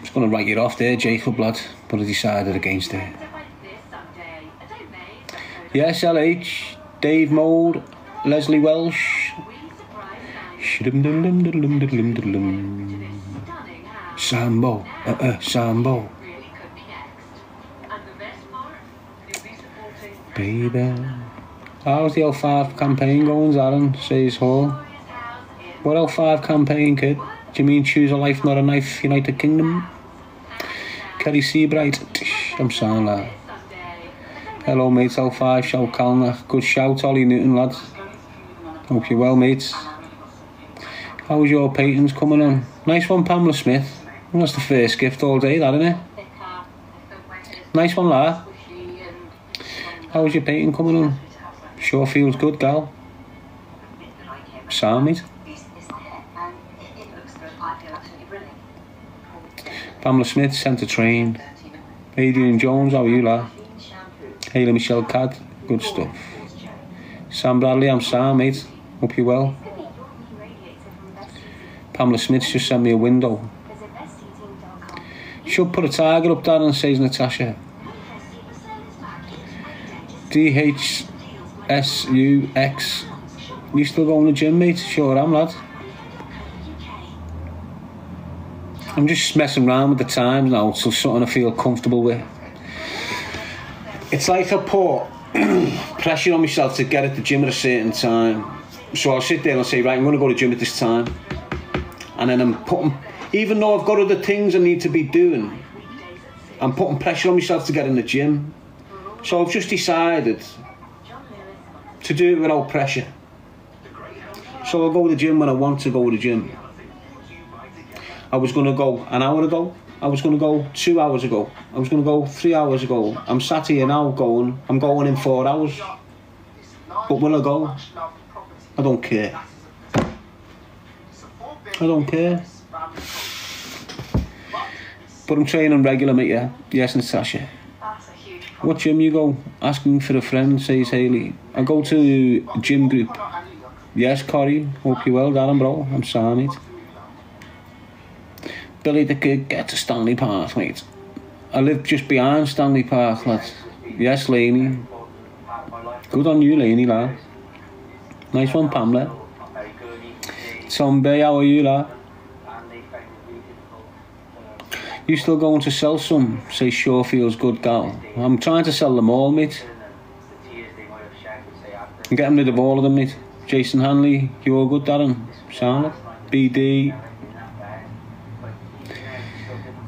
Just going to write it off there, Jacob, lad. But I decided against it. Yes, LH, Dave Mould, Leslie Welsh. Sambo, Sambo. Baby. How's the L5 campaign going, Aaron? Says Hall. What L5 campaign, kid? Do you mean choose a life, not a knife, United Kingdom? Kerry Seabright. I'm saying that. Hello, mate. L5, shout Calner. Good shout, Ollie Newton, lads. Hope you're well, mates. How's your paintings coming on? Nice one, Pamela Smith. That's the first gift all day, that, isn't it? Nice one, lad. How's your painting coming on? Sure feels good, gal. Sound, mate. Pamela Smith, centre train. Adrian Jones, how are you, lad? Hayley Michelle Cad, good stuff. Sam Bradley, I'm Sam, mate. Hope you're well. Pamela Smith's just sent me a window. Should put a target up, Darren, says Natasha. DHSUX. You still going to the gym, mate? Sure am, lad. I'm just messing around with the times now, so something I feel comfortable with. It's like I put pressure on myself to get at the gym at a certain time. So I'll sit there and say, right, I'm going to go to the gym at this time. And then I'm putting, even though I've got other things I need to be doing, I'm putting pressure on myself to get in the gym. So I've just decided to do it without pressure. So I'll go to the gym when I want to go to the gym. I was going to go an hour ago. I was going to go 2 hours ago. I was going to go 3 hours ago. I'm sat here now going, I'm going in 4 hours. But will I go? I don't care. I don't care. But I'm training regular, mate, yeah? Yes, Natasha. What gym you go? Asking for a friend, says Hayley. I go to a gym group. Yes, Corey. Hope you well, Darren, bro. I'm sorry, mate. Billy the Kid, get to Stanley Park, mate. I live just behind Stanley Park, lad. Yes, Laney. Good on you, Laney, lad. Nice one, Pamela. Tom Bay, how are you, lad? You still going to sell some? Say sure feels good, gal. I'm trying to sell them all, mate. And get rid of all of them, mate. Jason Hanley, you all good, Darren? Sound BD.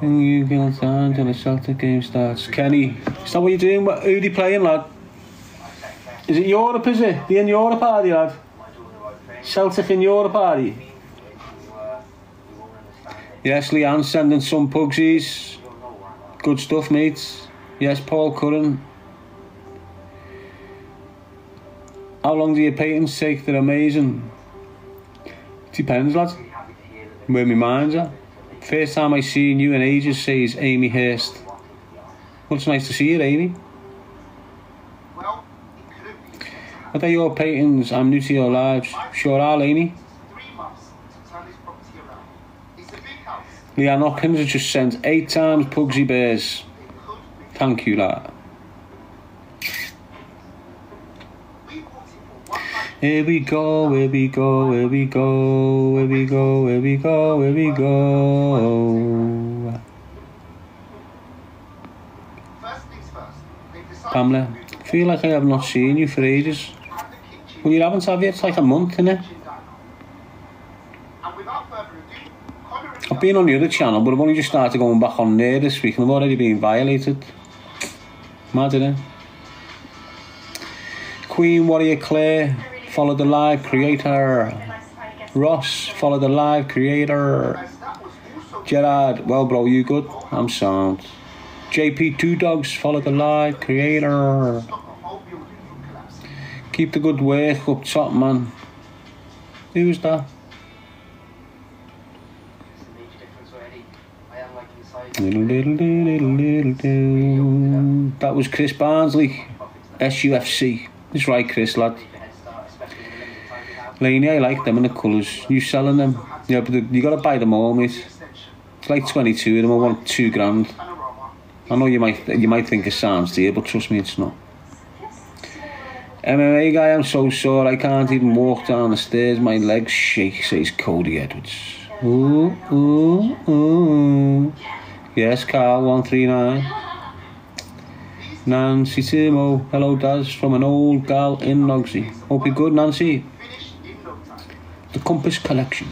And you go down until the Celtic game starts. Kenny, is that what you're doing? Who are they playing, lad? Is it Europe, is it? The in Europe party, lad? Celtic in Europe party? Yes, Leanne sending some pugsies. Good stuff, mates. Yes, Paul Curran. How long do your paintings take? They're amazing. Depends, lad. Where my mind's at. First time I seen you in ages, says Amy Hurst. Well, it's nice to see you, Amy. Are they your paintings? I'm new to your lives. Sure are, Amy. Leanne Hopkins has just sent 8 times Pugsy Bears. Thank you, lad. Here we go, here we go, here we go, here we go, here we go, here we go. Pamela, I feel like I have not seen you for ages. Well, you haven't, have you? It's like a month, isn't it? I've been on the other channel, but I've only just started going back on there this week and I've already been violated. Mad, isn't it? Queen Warrior Claire, follow the live creator. Ross, follow the live creator. Gerard, well bro, you good? I'm sound. JP2 Dogs, follow the live creator. Keep the good work up top, man. Who's that? That was Chris Barnsley, SUFC. That's right, Chris, lad. Laney, I like them in the colours. You selling them? Yeah, but you got to buy them all, mate. It's like 22 of them. I want £2 grand. I know you might think it sounds dear, but trust me, it's not. MMA guy, I'm so sore I can't even walk down the stairs. My legs shake, says Cody Edwards. Ooh, ooh, ooh. Yes, Carl, 139. Nancy Timo, hello Daz, from an old gal in Nogsy. Hope you're good, Nancy. The Compass Collection.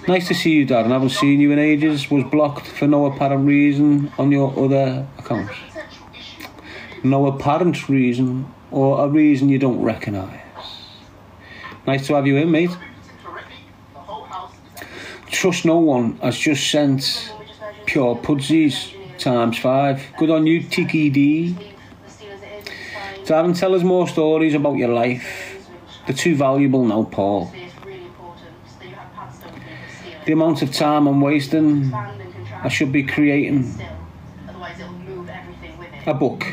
Nice to see you, Dad, and haven't seen you in ages. Was blocked for no apparent reason on your other accounts. No apparent reason, or a reason you don't recognise. Nice to have you in, mate. Trust no one has just sent pure pudsies ×5. Good on you, Tiki D. Darren, tell us more stories about your life. They're too valuable now, Paul. The amount of time I'm wasting, I should be creating a book.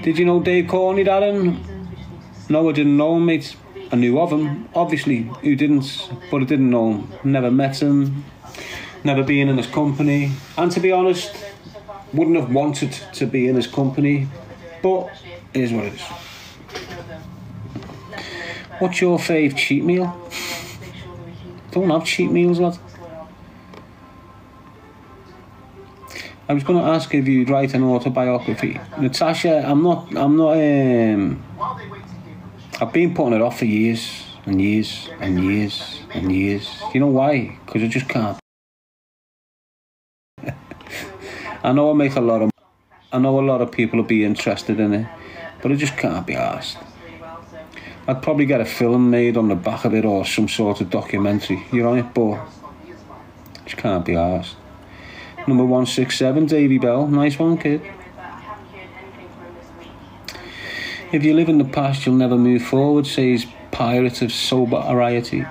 Did you know Dave Corney, Darren? No, I didn't know him, mate. I knew of him, obviously. Who didn't? But I didn't know him. Never met him. Never been in his company. And to be honest, wouldn't have wanted to be in his company. But it is what it is. What's your fave cheat meal? Don't have cheat meals, lad. I was going to ask if you'd write an autobiography. Natasha, I've been putting it off for years and years and years and years. You know why? Because I just can't. I know a lot of people will be interested in it, but I just can't be arsed. I'd probably get a film made on the back of it or some sort of documentary, you know it, but just can't be arsed. Number 167, Davy Bell. Nice one, kid. If you live in the past, you'll never move forward, says Pirate of Sobriety.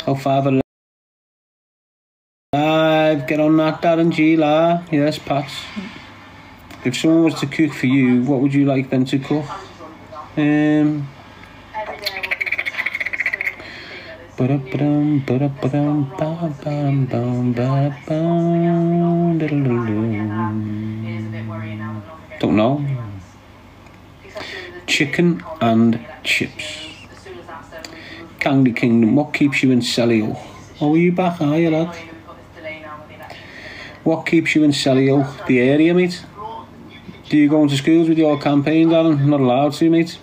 Oh, Father Live, get on that, Darren G. La. Yes, Pats. If someone was to cook for you, what would you like them to cook? Don't know. Chicken and chips. Candy Kingdom, what keeps you in Selly Oak? Oh, are you back, are you, lad? What keeps you in Selly Oak? The area, mate? Do you go into schools with your campaign, Darren? Not allowed to, mate.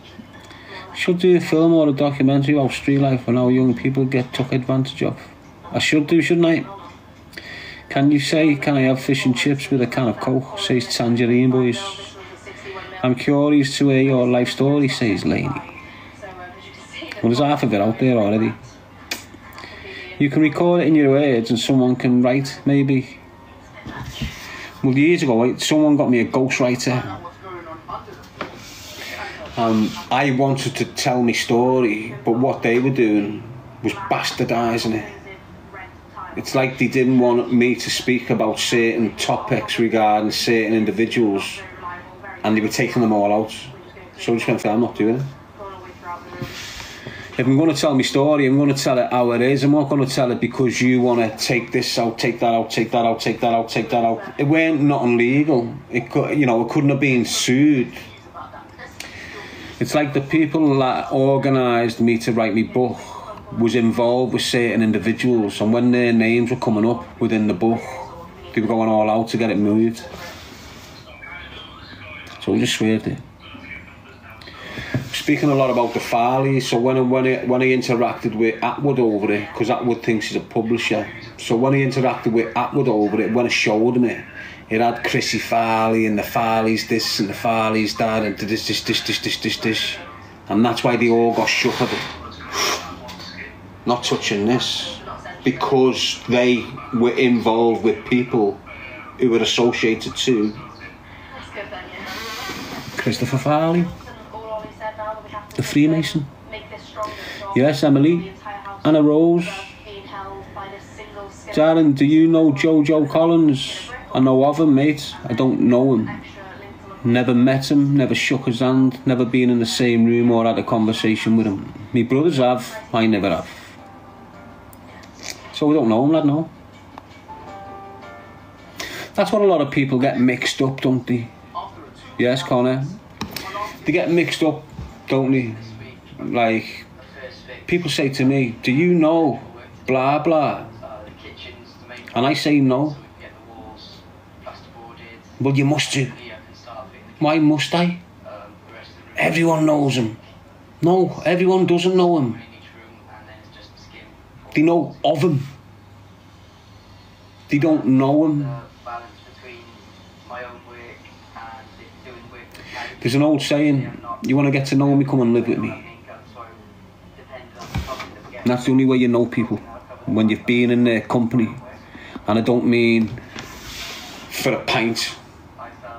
Should do a film or a documentary about street life and how young people get took advantage of. I should do, shouldn't I? Can you say, can I have fish and chips with a can of Coke, says Tangerine Boys. I'm curious to hear your life story, says Laney. Well, there's half of it out there already. You can record it in your words and someone can write, maybe. Well, years ago, someone got me a ghostwriter. I wanted to tell my story, but what they were doing was bastardising it. It's like they didn't want me to speak about certain topics regarding certain individuals, and they were taking them all out. So I just went, I'm not doing it. If I'm going to tell my story, I'm going to tell it how it is. I'm not going to tell it because you want to take this out, take that out, take that out, take that out, take that out. It weren't nothing legal. It could, you know, it couldn't have been sued. It's like the people that organised me to write my book was involved with certain individuals, and when their names were coming up within the book, they were going all out to get it moved. So I just swerved it. Speaking a lot about the Farleys, so when I interacted with Atwood over it, because Atwood thinks he's a publisher, so when I interacted with Atwood over it, when I showed him it, it had Chrissy Farley and the Farleys this and the Farleys that and this. And that's why they all got shook at it. Not touching this. Because they were involved with people who were associated to Christopher Farley. The Freemason. Yes, Emily. Anna Rose. Darren, do you know Jojo Collins? I know of him, mate. I don't know him. Never met him, never shook his hand, never been in the same room or had a conversation with him. Me brothers have, I never have. So we don't know him, lad, no. That's what a lot of people get mixed up, don't they? Yes, Connor? They get mixed up, don't they? Like, people say to me, do you know blah blah? And I say no. Well, you must do. Why must I? Everyone knows him. No, everyone doesn't know him. They know of him. They don't know him. There's an old saying, you want to get to know me, come and live with me. And that's the only way you know people, when you've been in their company. And I don't mean for a pint.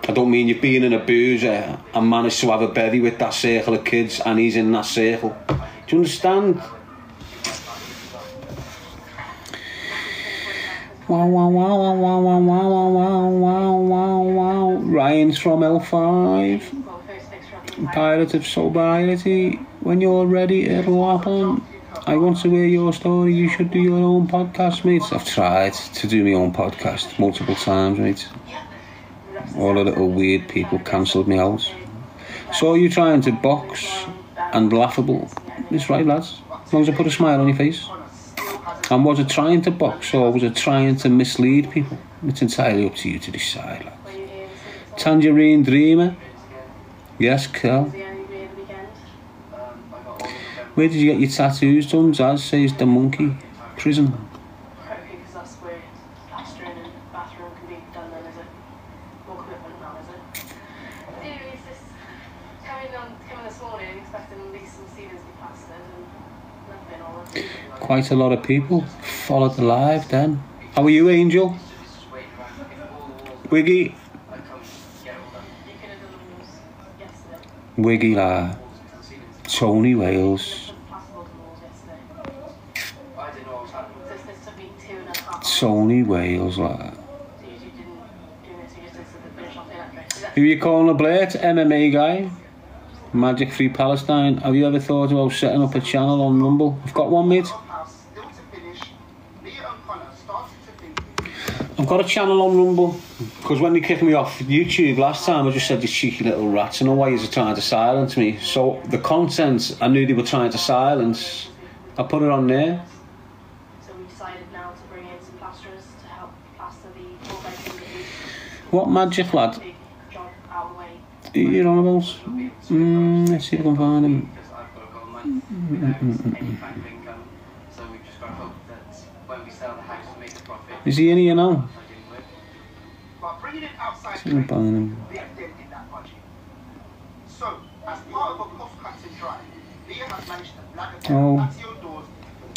I don't mean you've been in a boozer and managed to have a bevy with that circle of kids and he's in that circle. Do you understand? Wow, wow, wow, wow, wow, wow, wow, wow, wow, wow, wow. Ryan's from L5. Pirate of Sobriety. When you're ready, it'll happen. I want to hear your story. You should do your own podcast, mate. I've tried to do my own podcast multiple times, mate. All the little weird people cancelled me out. So you trying to box and laughable. It's right, lads. As long as I put a smile on your face. And was it trying to box or was it trying to mislead people? It's entirely up to you to decide, lads. Tangerine Dreamer. Yes, Kel. Where did you get your tattoos done? Zaz says the monkey. Prison. Quite a lot of people followed the live then. How are you, Angel? Wiggy? Wiggy, la. Tony Wales. Tony Wales, la. Who are you calling a Blade? MMA guy? Magic Free Palestine. Have you ever thought about setting up a channel on Rumble? I've got one, mate. I've got a channel on Rumble because when they kicked me off YouTube last time, I just said, you cheeky little rats, I know why you're trying to silence me. So the content I knew they were trying to silence, I put it on there. So we decided now to bring in some plasterers to help plaster the 4-bedroom. What magic, lad? You're on about? Let's see if I can find him. Is he in here now? See if I can find him.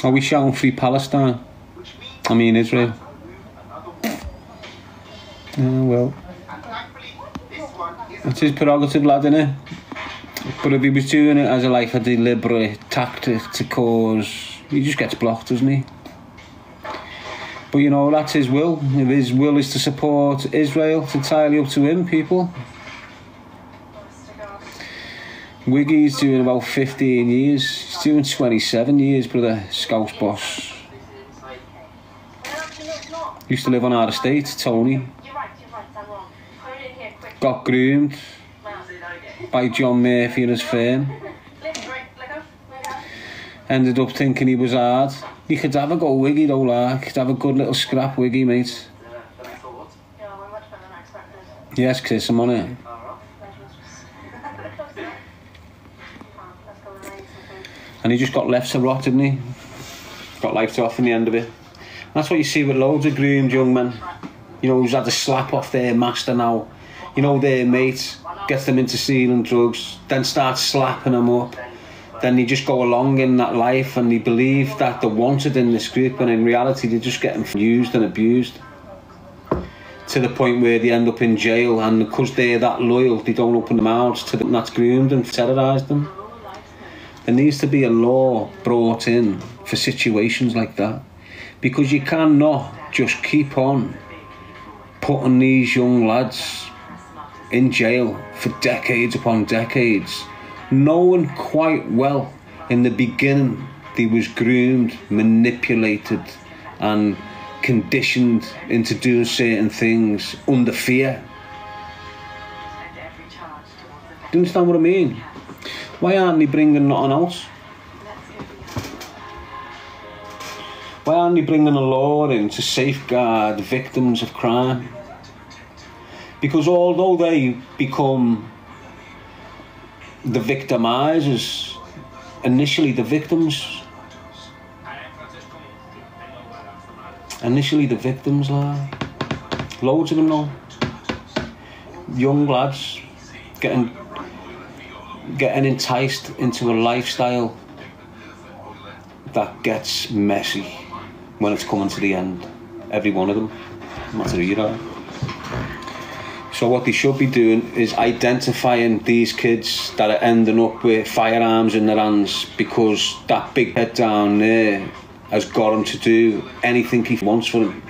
Oh, we shouting Free Palestine? I mean Israel. Well. It's his prerogative, lad, innit? But if he was doing it as a deliberate tactic to cause, he just gets blocked, doesn't he? But you know, that's his will. If his will is to support Israel, it's entirely up to him, people. Wiggy's doing about 15 years. He's doing 27 years, brother. Scouse boss. Used to live on our estate, Tony. Got groomed by John Murphy and his firm. Ended up thinking he was hard. You could have a go Wiggy though, like. Could have a good little scrap Wiggy, mate. Yes, Chris, I'm on it. And he just got left to rot, didn't he? Got life to off in the end of it. And that's what you see with loads of groomed young men. You know, who's had to slap off their master now. You know, their mate gets them into stealing drugs, then starts slapping them up. Then they just go along in that life and they believe that they're wanted in this group, and in reality they're just getting used and abused to the point where they end up in jail, and because they're that loyal, they don't open their mouths to them that's groomed and terrorised them. There needs to be a law brought in for situations like that, because you cannot just keep on putting these young lads in jail for decades upon decades, knowing quite well in the beginning they was groomed, manipulated and conditioned into doing certain things under fear. Do you understand what I mean? Why aren't they bringing nothing else? Why aren't they bringing a law in to safeguard victims of crime? Because although they become the victimizers, initially the victims, like, loads of them now, young lads getting enticed into a lifestyle that gets messy when it's coming to the end. Every one of them, no matter who you are. So what they should be doing is identifying these kids that are ending up with firearms in their hands because that big head down there has got him to do anything he wants for him.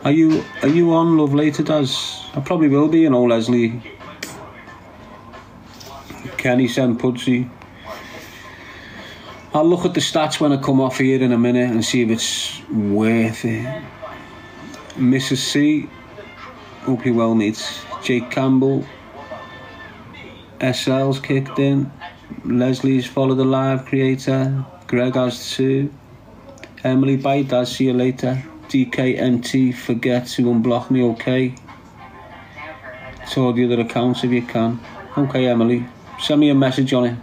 Are you on Love Later, Daz? I probably will be, you know, Leslie. Kenny sent Pudsey. I'll look at the stats when I come off here in a minute and see if it's worth it. Mrs. C, hope you're well, mates. Jake Campbell, SL's kicked in. Leslie's followed the live creator. Greg has too. Emily Bite, I'll see you later. DKMT, forget to unblock me, okay? To all the other accounts if you can. Okay, Emily, send me a message on it.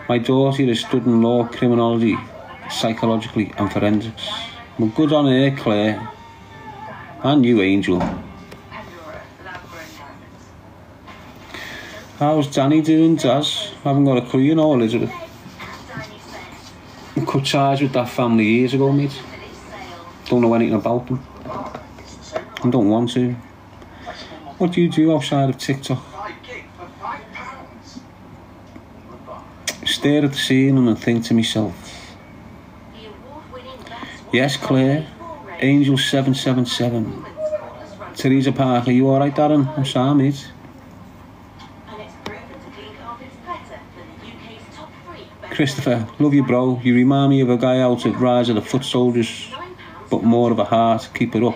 My daughter is studying law, criminology, psychologically and forensics. Well, good on her, Claire. And you, Angel. How's Danny doing, Daz? I haven't got a clue, you know, Elizabeth. I cut ties with that family years ago, mate. Don't know anything about them. I don't want to. What do you do outside of TikTok? Stare at the ceiling and think to myself. Yes, Claire. Angel 777. Teresa Parker, you alright, Darren? I'm sorry, mate. Christopher, love you, bro. You remind me of a guy out at Rise of the Foot Soldiers, but more of a heart. Keep it up.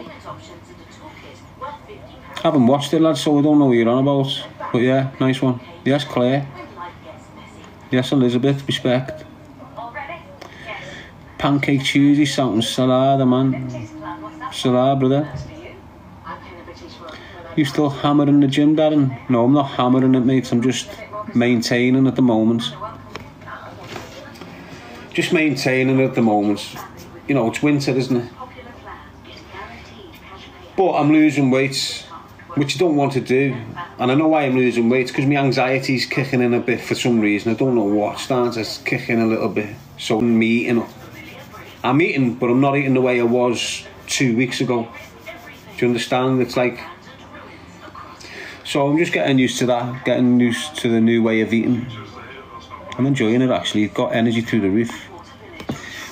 I haven't watched it, lad, so I don't know what you're on about. But yeah, nice one. Yes, Claire. Yes, Elizabeth, respect. Pancake Tuesday, something Salah, man. Salah, brother. You still hammering the gym, Darren? No, I'm not hammering it, mate. I'm just maintaining at the moment. Just maintaining at the moment. You know, it's winter, isn't it? But I'm losing weight, which I don't want to do. And I know why I'm losing weight, because my anxiety's kicking in a bit for some reason. I don't know what, starting to kick in a little bit. So I'm eating up. I'm eating, but I'm not eating the way I was 2 weeks ago. Do you understand? It's like... So I'm just getting used to that, getting used to the new way of eating. I'm enjoying it, actually. It got energy through the roof.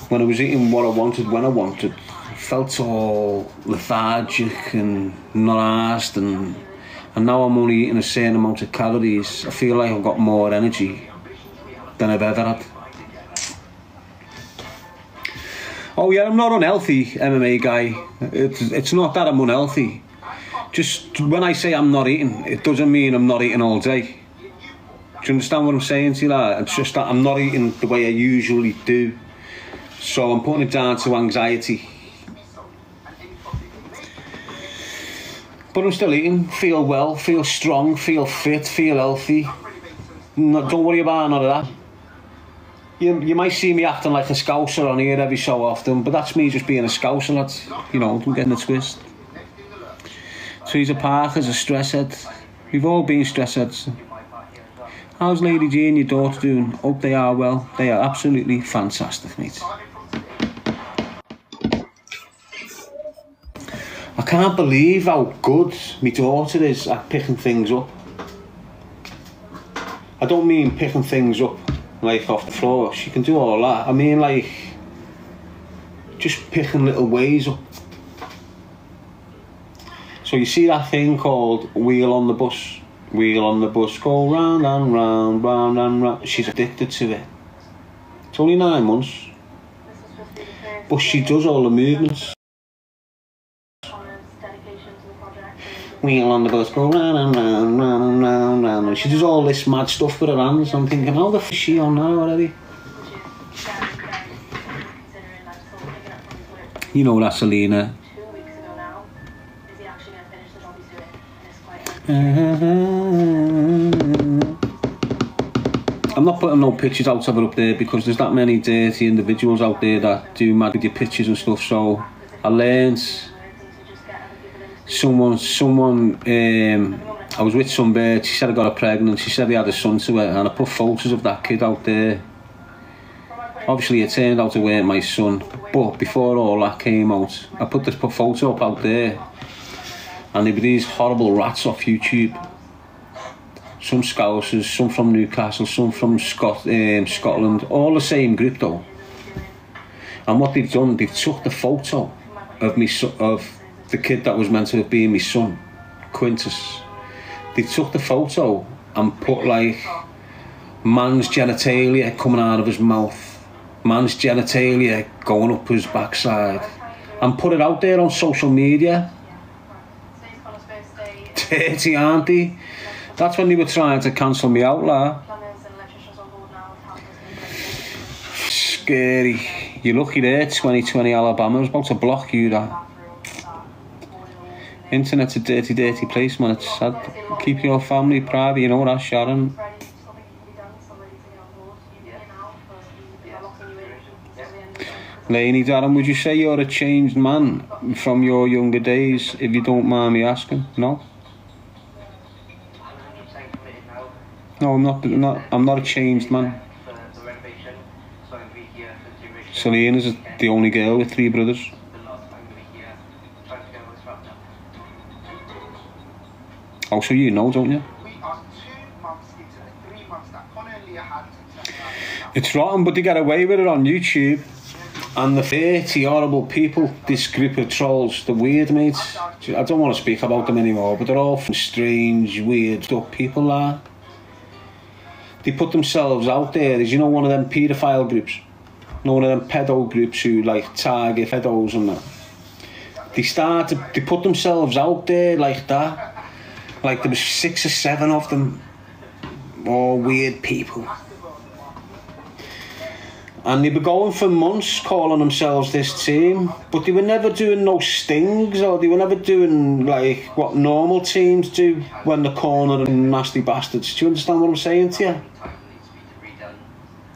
When I was eating what I wanted, when I wanted, I felt all lethargic and not arsed, and now I'm only eating a certain amount of calories. I feel like I've got more energy than I've ever had. Oh yeah, I'm not unhealthy, MMA guy. It's not that I'm unhealthy. Just when I say I'm not eating, it doesn't mean I'm not eating all day. Do you understand what I'm saying to you, lad? It's just that I'm not eating the way I usually do. So I'm putting it down to anxiety. But I'm still eating, feel well, feel strong, feel fit, feel healthy. No, don't worry about none of that. You might see me acting like a scouser on here every so often, but that's me just being a scouser, lad. You know, I'm getting a twist. Teresa Parker's a stress head. We've all been stress heads. How's Lady G and your daughter doing? Hope they are well. They are absolutely fantastic, mate. I can't believe how good my daughter is at picking things up. I don't mean picking things up like off the floor. She can do all that. I mean like just picking little ways up. So you see that thing called Wheel on the Bus? Wheel on the bus, go round and round, round and round. She's addicted to it. It's only 9 months. But she does all the movements. Wheel on the bus, go round and round, round and round, round. And she does all this mad stuff with her hands. I'm thinking, how the f is she on now already? You know that Selena. I'm not putting no pictures out of her up there because there's that many dirty individuals out there that do mad with your pictures and stuff. So I learned someone I was with some bird, she said I got her pregnant, she said he had a son to her, and I put photos of that kid out there. Obviously it turned out to weren't my son, but before all that came out, I put this photo up out there, and there were these horrible rats off YouTube. Some Scousers, some from Newcastle, some from Scotland, all the same group though. And what they've done, they've took the photo of me, of the kid that was meant to have been my son, Quintus. They took the photo and put like man's genitalia coming out of his mouth, man's genitalia going up his backside, and put it out there on social media. Dirty, aren't they? That's when they were trying to cancel me out, like. Scary. You're lucky there, 2020 Alabama. I was about to block you, that. Internet's a dirty, dirty place, man. It's sad. Keep your family private, you know that, Sharon. Lainey, Darren, would you say you're a changed man from your younger days, if you don't mind me asking? No? No, I'm not a changed man. Selena's the only girl with 3 brothers. Oh, so you know, don't you? It's rotten, but they get away with it on YouTube. And the 30 horrible people, this group of trolls, the weird mates. I don't want to speak about them anymore, but they're all strange, weird stuff people are. They put themselves out there as, you know, one of them paedophile groups. You know, one of them pedo groups who like target pedos and that. They put themselves out there like that. Like there was 6 or 7 of them. All weird people. And they were going for months calling themselves this team, but they were never doing no stings, or they were never doing like what normal teams do when they're cornering nasty bastards. Do you understand what I'm saying to you?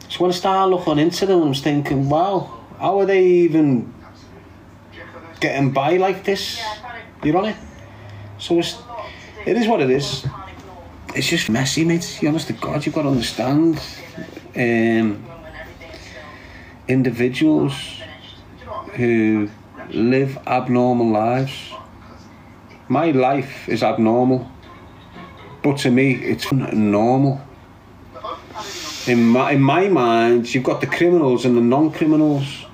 So when I started looking into them, I was thinking, wow, how are they even getting by like this? You're on it? So it is what it is. It's just messy, mate. Honest to God, you've got to understand. Individuals who live abnormal lives. My life is abnormal, but to me it's normal. In my mind, you've got the criminals and the non-criminals,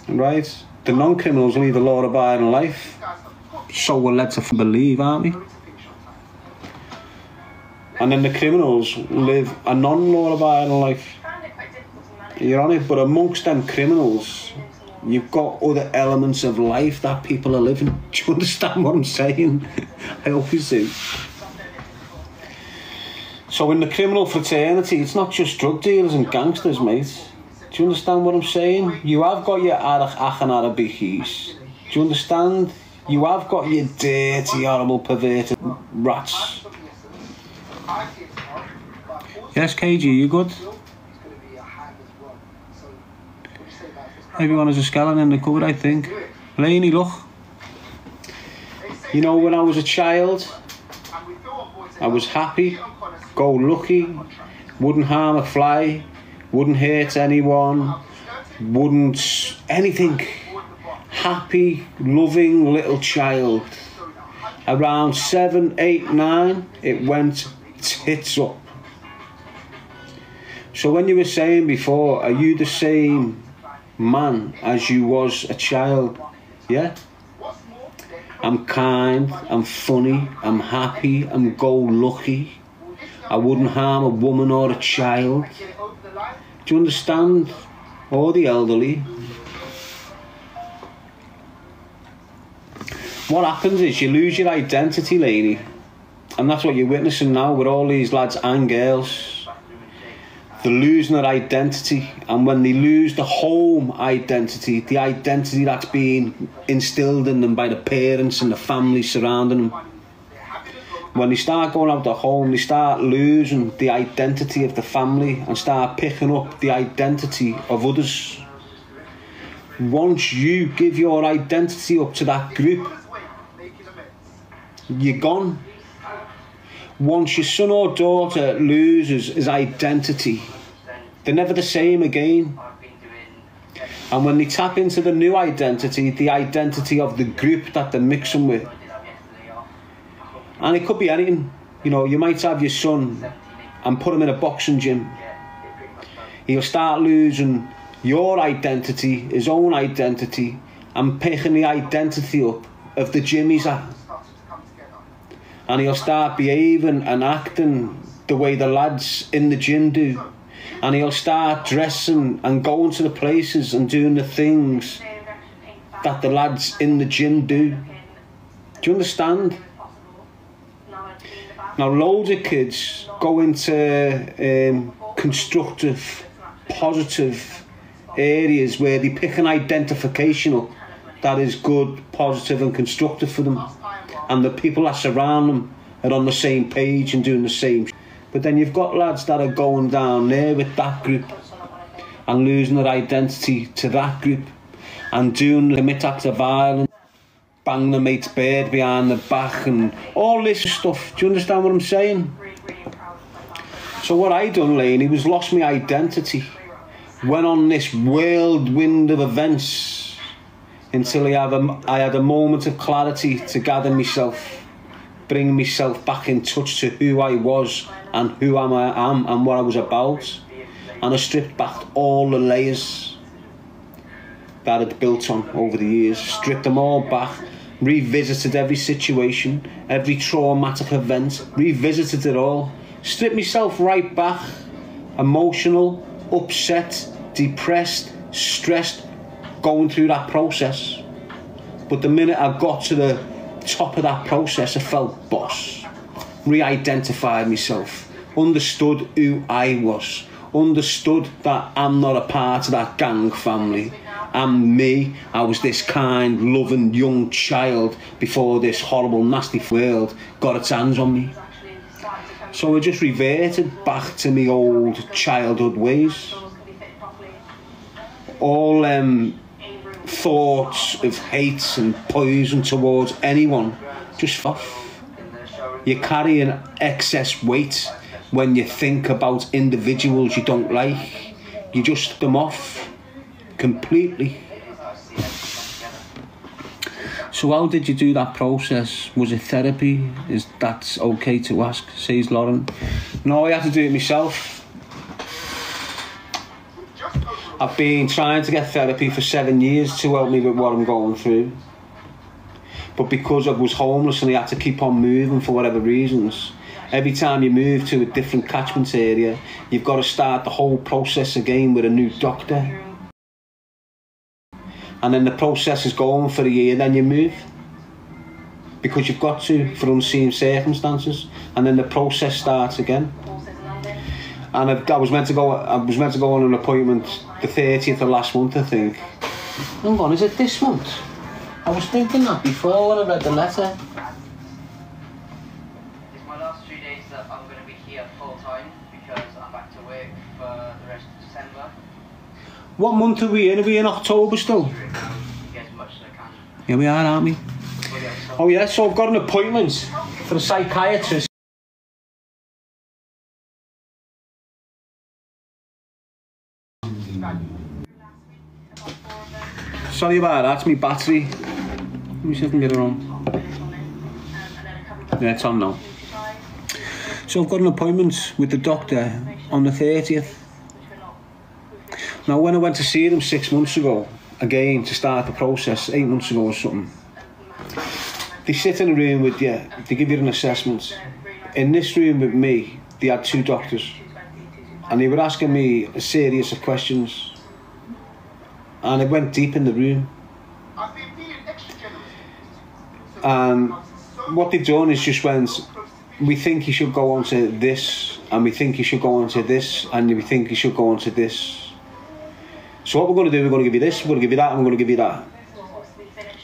right? The non-criminals lead a law-abiding life, so we're led to believe, aren't we? And then the criminals live a non-law-abiding life. You're on it, but amongst them criminals, you've got other elements of life that people are living. Do you understand what I'm saying? I hope you do. So in the criminal fraternity, it's not just drug dealers and gangsters, mate. Do you understand what I'm saying? You have got your arach and arabikis. Do you understand? You have got your dirty, horrible, perverted rats. Yes, KG, you good? Everyone has a skeleton in the cupboard, I think. Lainey, look. You know, when I was a child, I was happy, go lucky, wouldn't harm a fly, wouldn't hurt anyone, wouldn't anything. Happy, loving little child. Around 7, 8, 9, it went tits up. So when you were saying before, are you the same man as you was a child? Yeah? I'm kind, I'm funny, I'm happy, I'm go-lucky. I wouldn't harm a woman or a child. Do you understand? Or the elderly. What happens is you lose your identity, lady. And that's what you're witnessing now with all these lads and girls. They're losing their identity, and when they lose the home identity, the identity that's being instilled in them by the parents and the family surrounding them, when they start going out the home, they start losing the identity of the family and start picking up the identity of others. Once you give your identity up to that group, you're gone. Once your son or daughter loses his identity, they're never the same again. And when they tap into the new identity, the identity of the group that they're mixing with, and it could be anything. You know, you might have your son and put him in a boxing gym. He'll start losing your identity, his own identity, and picking the identity up of the gym he's at. And he'll start behaving and acting the way the lads in the gym do. And he'll start dressing and going to the places and doing the things that the lads in the gym do. Do you understand? Now, loads of kids go into constructive, positive areas where they pick an identification up that is good, positive and constructive for them. And the people that surround them are on the same page and doing the same. But then you've got lads that are going down there with that group and losing their identity to that group and doing the acts of violence, bang the mate's bird behind the back and all this stuff. Do you understand what I'm saying? So what I done, Lainey, was lost my identity. Went on this whirlwind of events until I had a moment of clarity to gather myself, bring myself back in touch to who I was and who I am and what I was about. And I stripped back all the layers that I'd built on over the years, stripped them all back, revisited every situation, every traumatic event, revisited it all, stripped myself right back, emotional, upset, depressed, stressed, going through that process. But the minute I got to the top of that process, I felt boss, re-identified myself, understood who I was, understood that I'm not a part of that gang family. I'm me. I was this kind, loving young child before this horrible, nasty world got its hands on me. So I just reverted back to my old childhood ways. All thoughts of hate and poison towards anyone just off. You carry an excess weight when you think about individuals you don't like. You just strip them off completely. So how did you do that process? Was it therapy? Is that okay to ask, says Lauren? No, I had to do it myself. I've been trying to get therapy for 7 years to help me with what I'm going through. But because I was homeless and I had to keep on moving for whatever reasons, every time you move to a different catchment area, you've got to start the whole process again with a new doctor. And then the process is going for a year, then you move. Because you've got to, for unseen circumstances. And then the process starts again. And I was meant to go on an appointment the 30th of last month, I think. Hang on, is it this month? I was thinking that before when I read the letter. It's my last 2 days that I'm going to be here full time because I'm back to work for the rest of December. What month are we in? Are we in October still? Get as much as I can. Here we are, aren't we? Oh yeah, so I've got an appointment for a psychiatrist. Sorry about that, it's my battery. Let me see if I can get it on. Yeah, it's on now. So I've got an appointment with the doctor on the 30th Now, when I went to see them 6 months ago, again, to start the process, 8 months ago or something, they sit in a room with you, they give you an assessment. In this room with me, they had 2 doctors, and they were asking me a series of questions, and it went deep in the room. And what they've done is just went, we think you should go on to this, and we think you should go on to this, and we think you should go on to this. So what we're going to do, we're going to give you this, we're going to give you that, and we're going to give you that.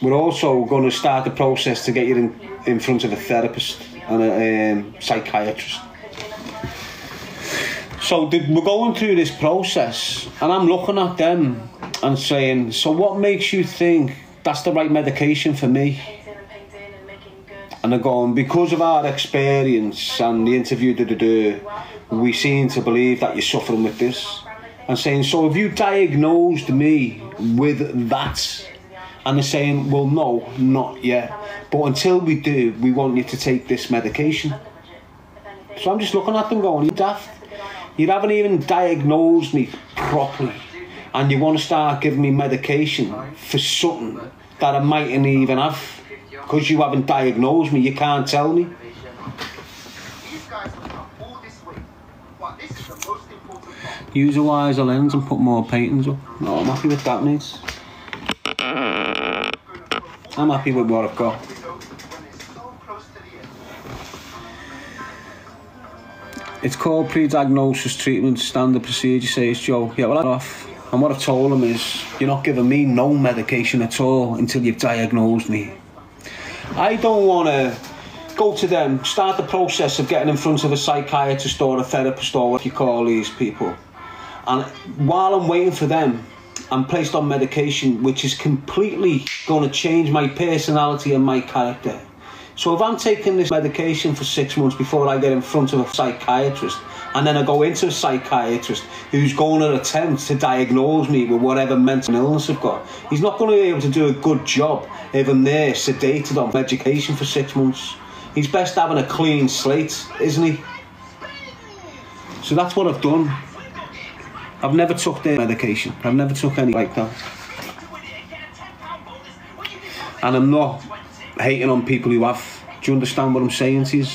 We're also going to start the process to get you in front of a therapist and a psychiatrist. So we're going through this process, and I'm looking at them and saying, so what makes you think that's the right medication for me? And they're going, because of our experience and the interview, we seem to believe that you're suffering with this. And saying, so have you diagnosed me with that? And they're saying, well, no, not yet. But until we do, we want you to take this medication. So I'm just looking at them going, you daft. You haven't even diagnosed me properly. And you want to start giving me medication for something that I mightn't even have. Because you haven't diagnosed me, you can't tell me. Use a wiser lens and put more paintings up. No, I'm happy with that, mate. I'm happy with what I've got. It's called pre-diagnosis treatment, standard procedure, says Joe. Yeah, well, I'm off. And what I've told him is, you're not giving me no medication at all until you've diagnosed me. I don't want to go to them, start the process of getting in front of a psychiatrist or a therapist or what you call these people. And while I'm waiting for them, I'm placed on medication which is completely going to change my personality and my character. So if I'm taking this medication for 6 months before I get in front of a psychiatrist, and then I go into a psychiatrist who's going to attempt to diagnose me with whatever mental illness I've got, he's not going to be able to do a good job if I'm there sedated on medication for 6 months. He's best having a clean slate, isn't he? So that's what I've done. I've never took their medication. I've never took any like that. And I'm not hating on people who have. Do you understand what I'm saying to you?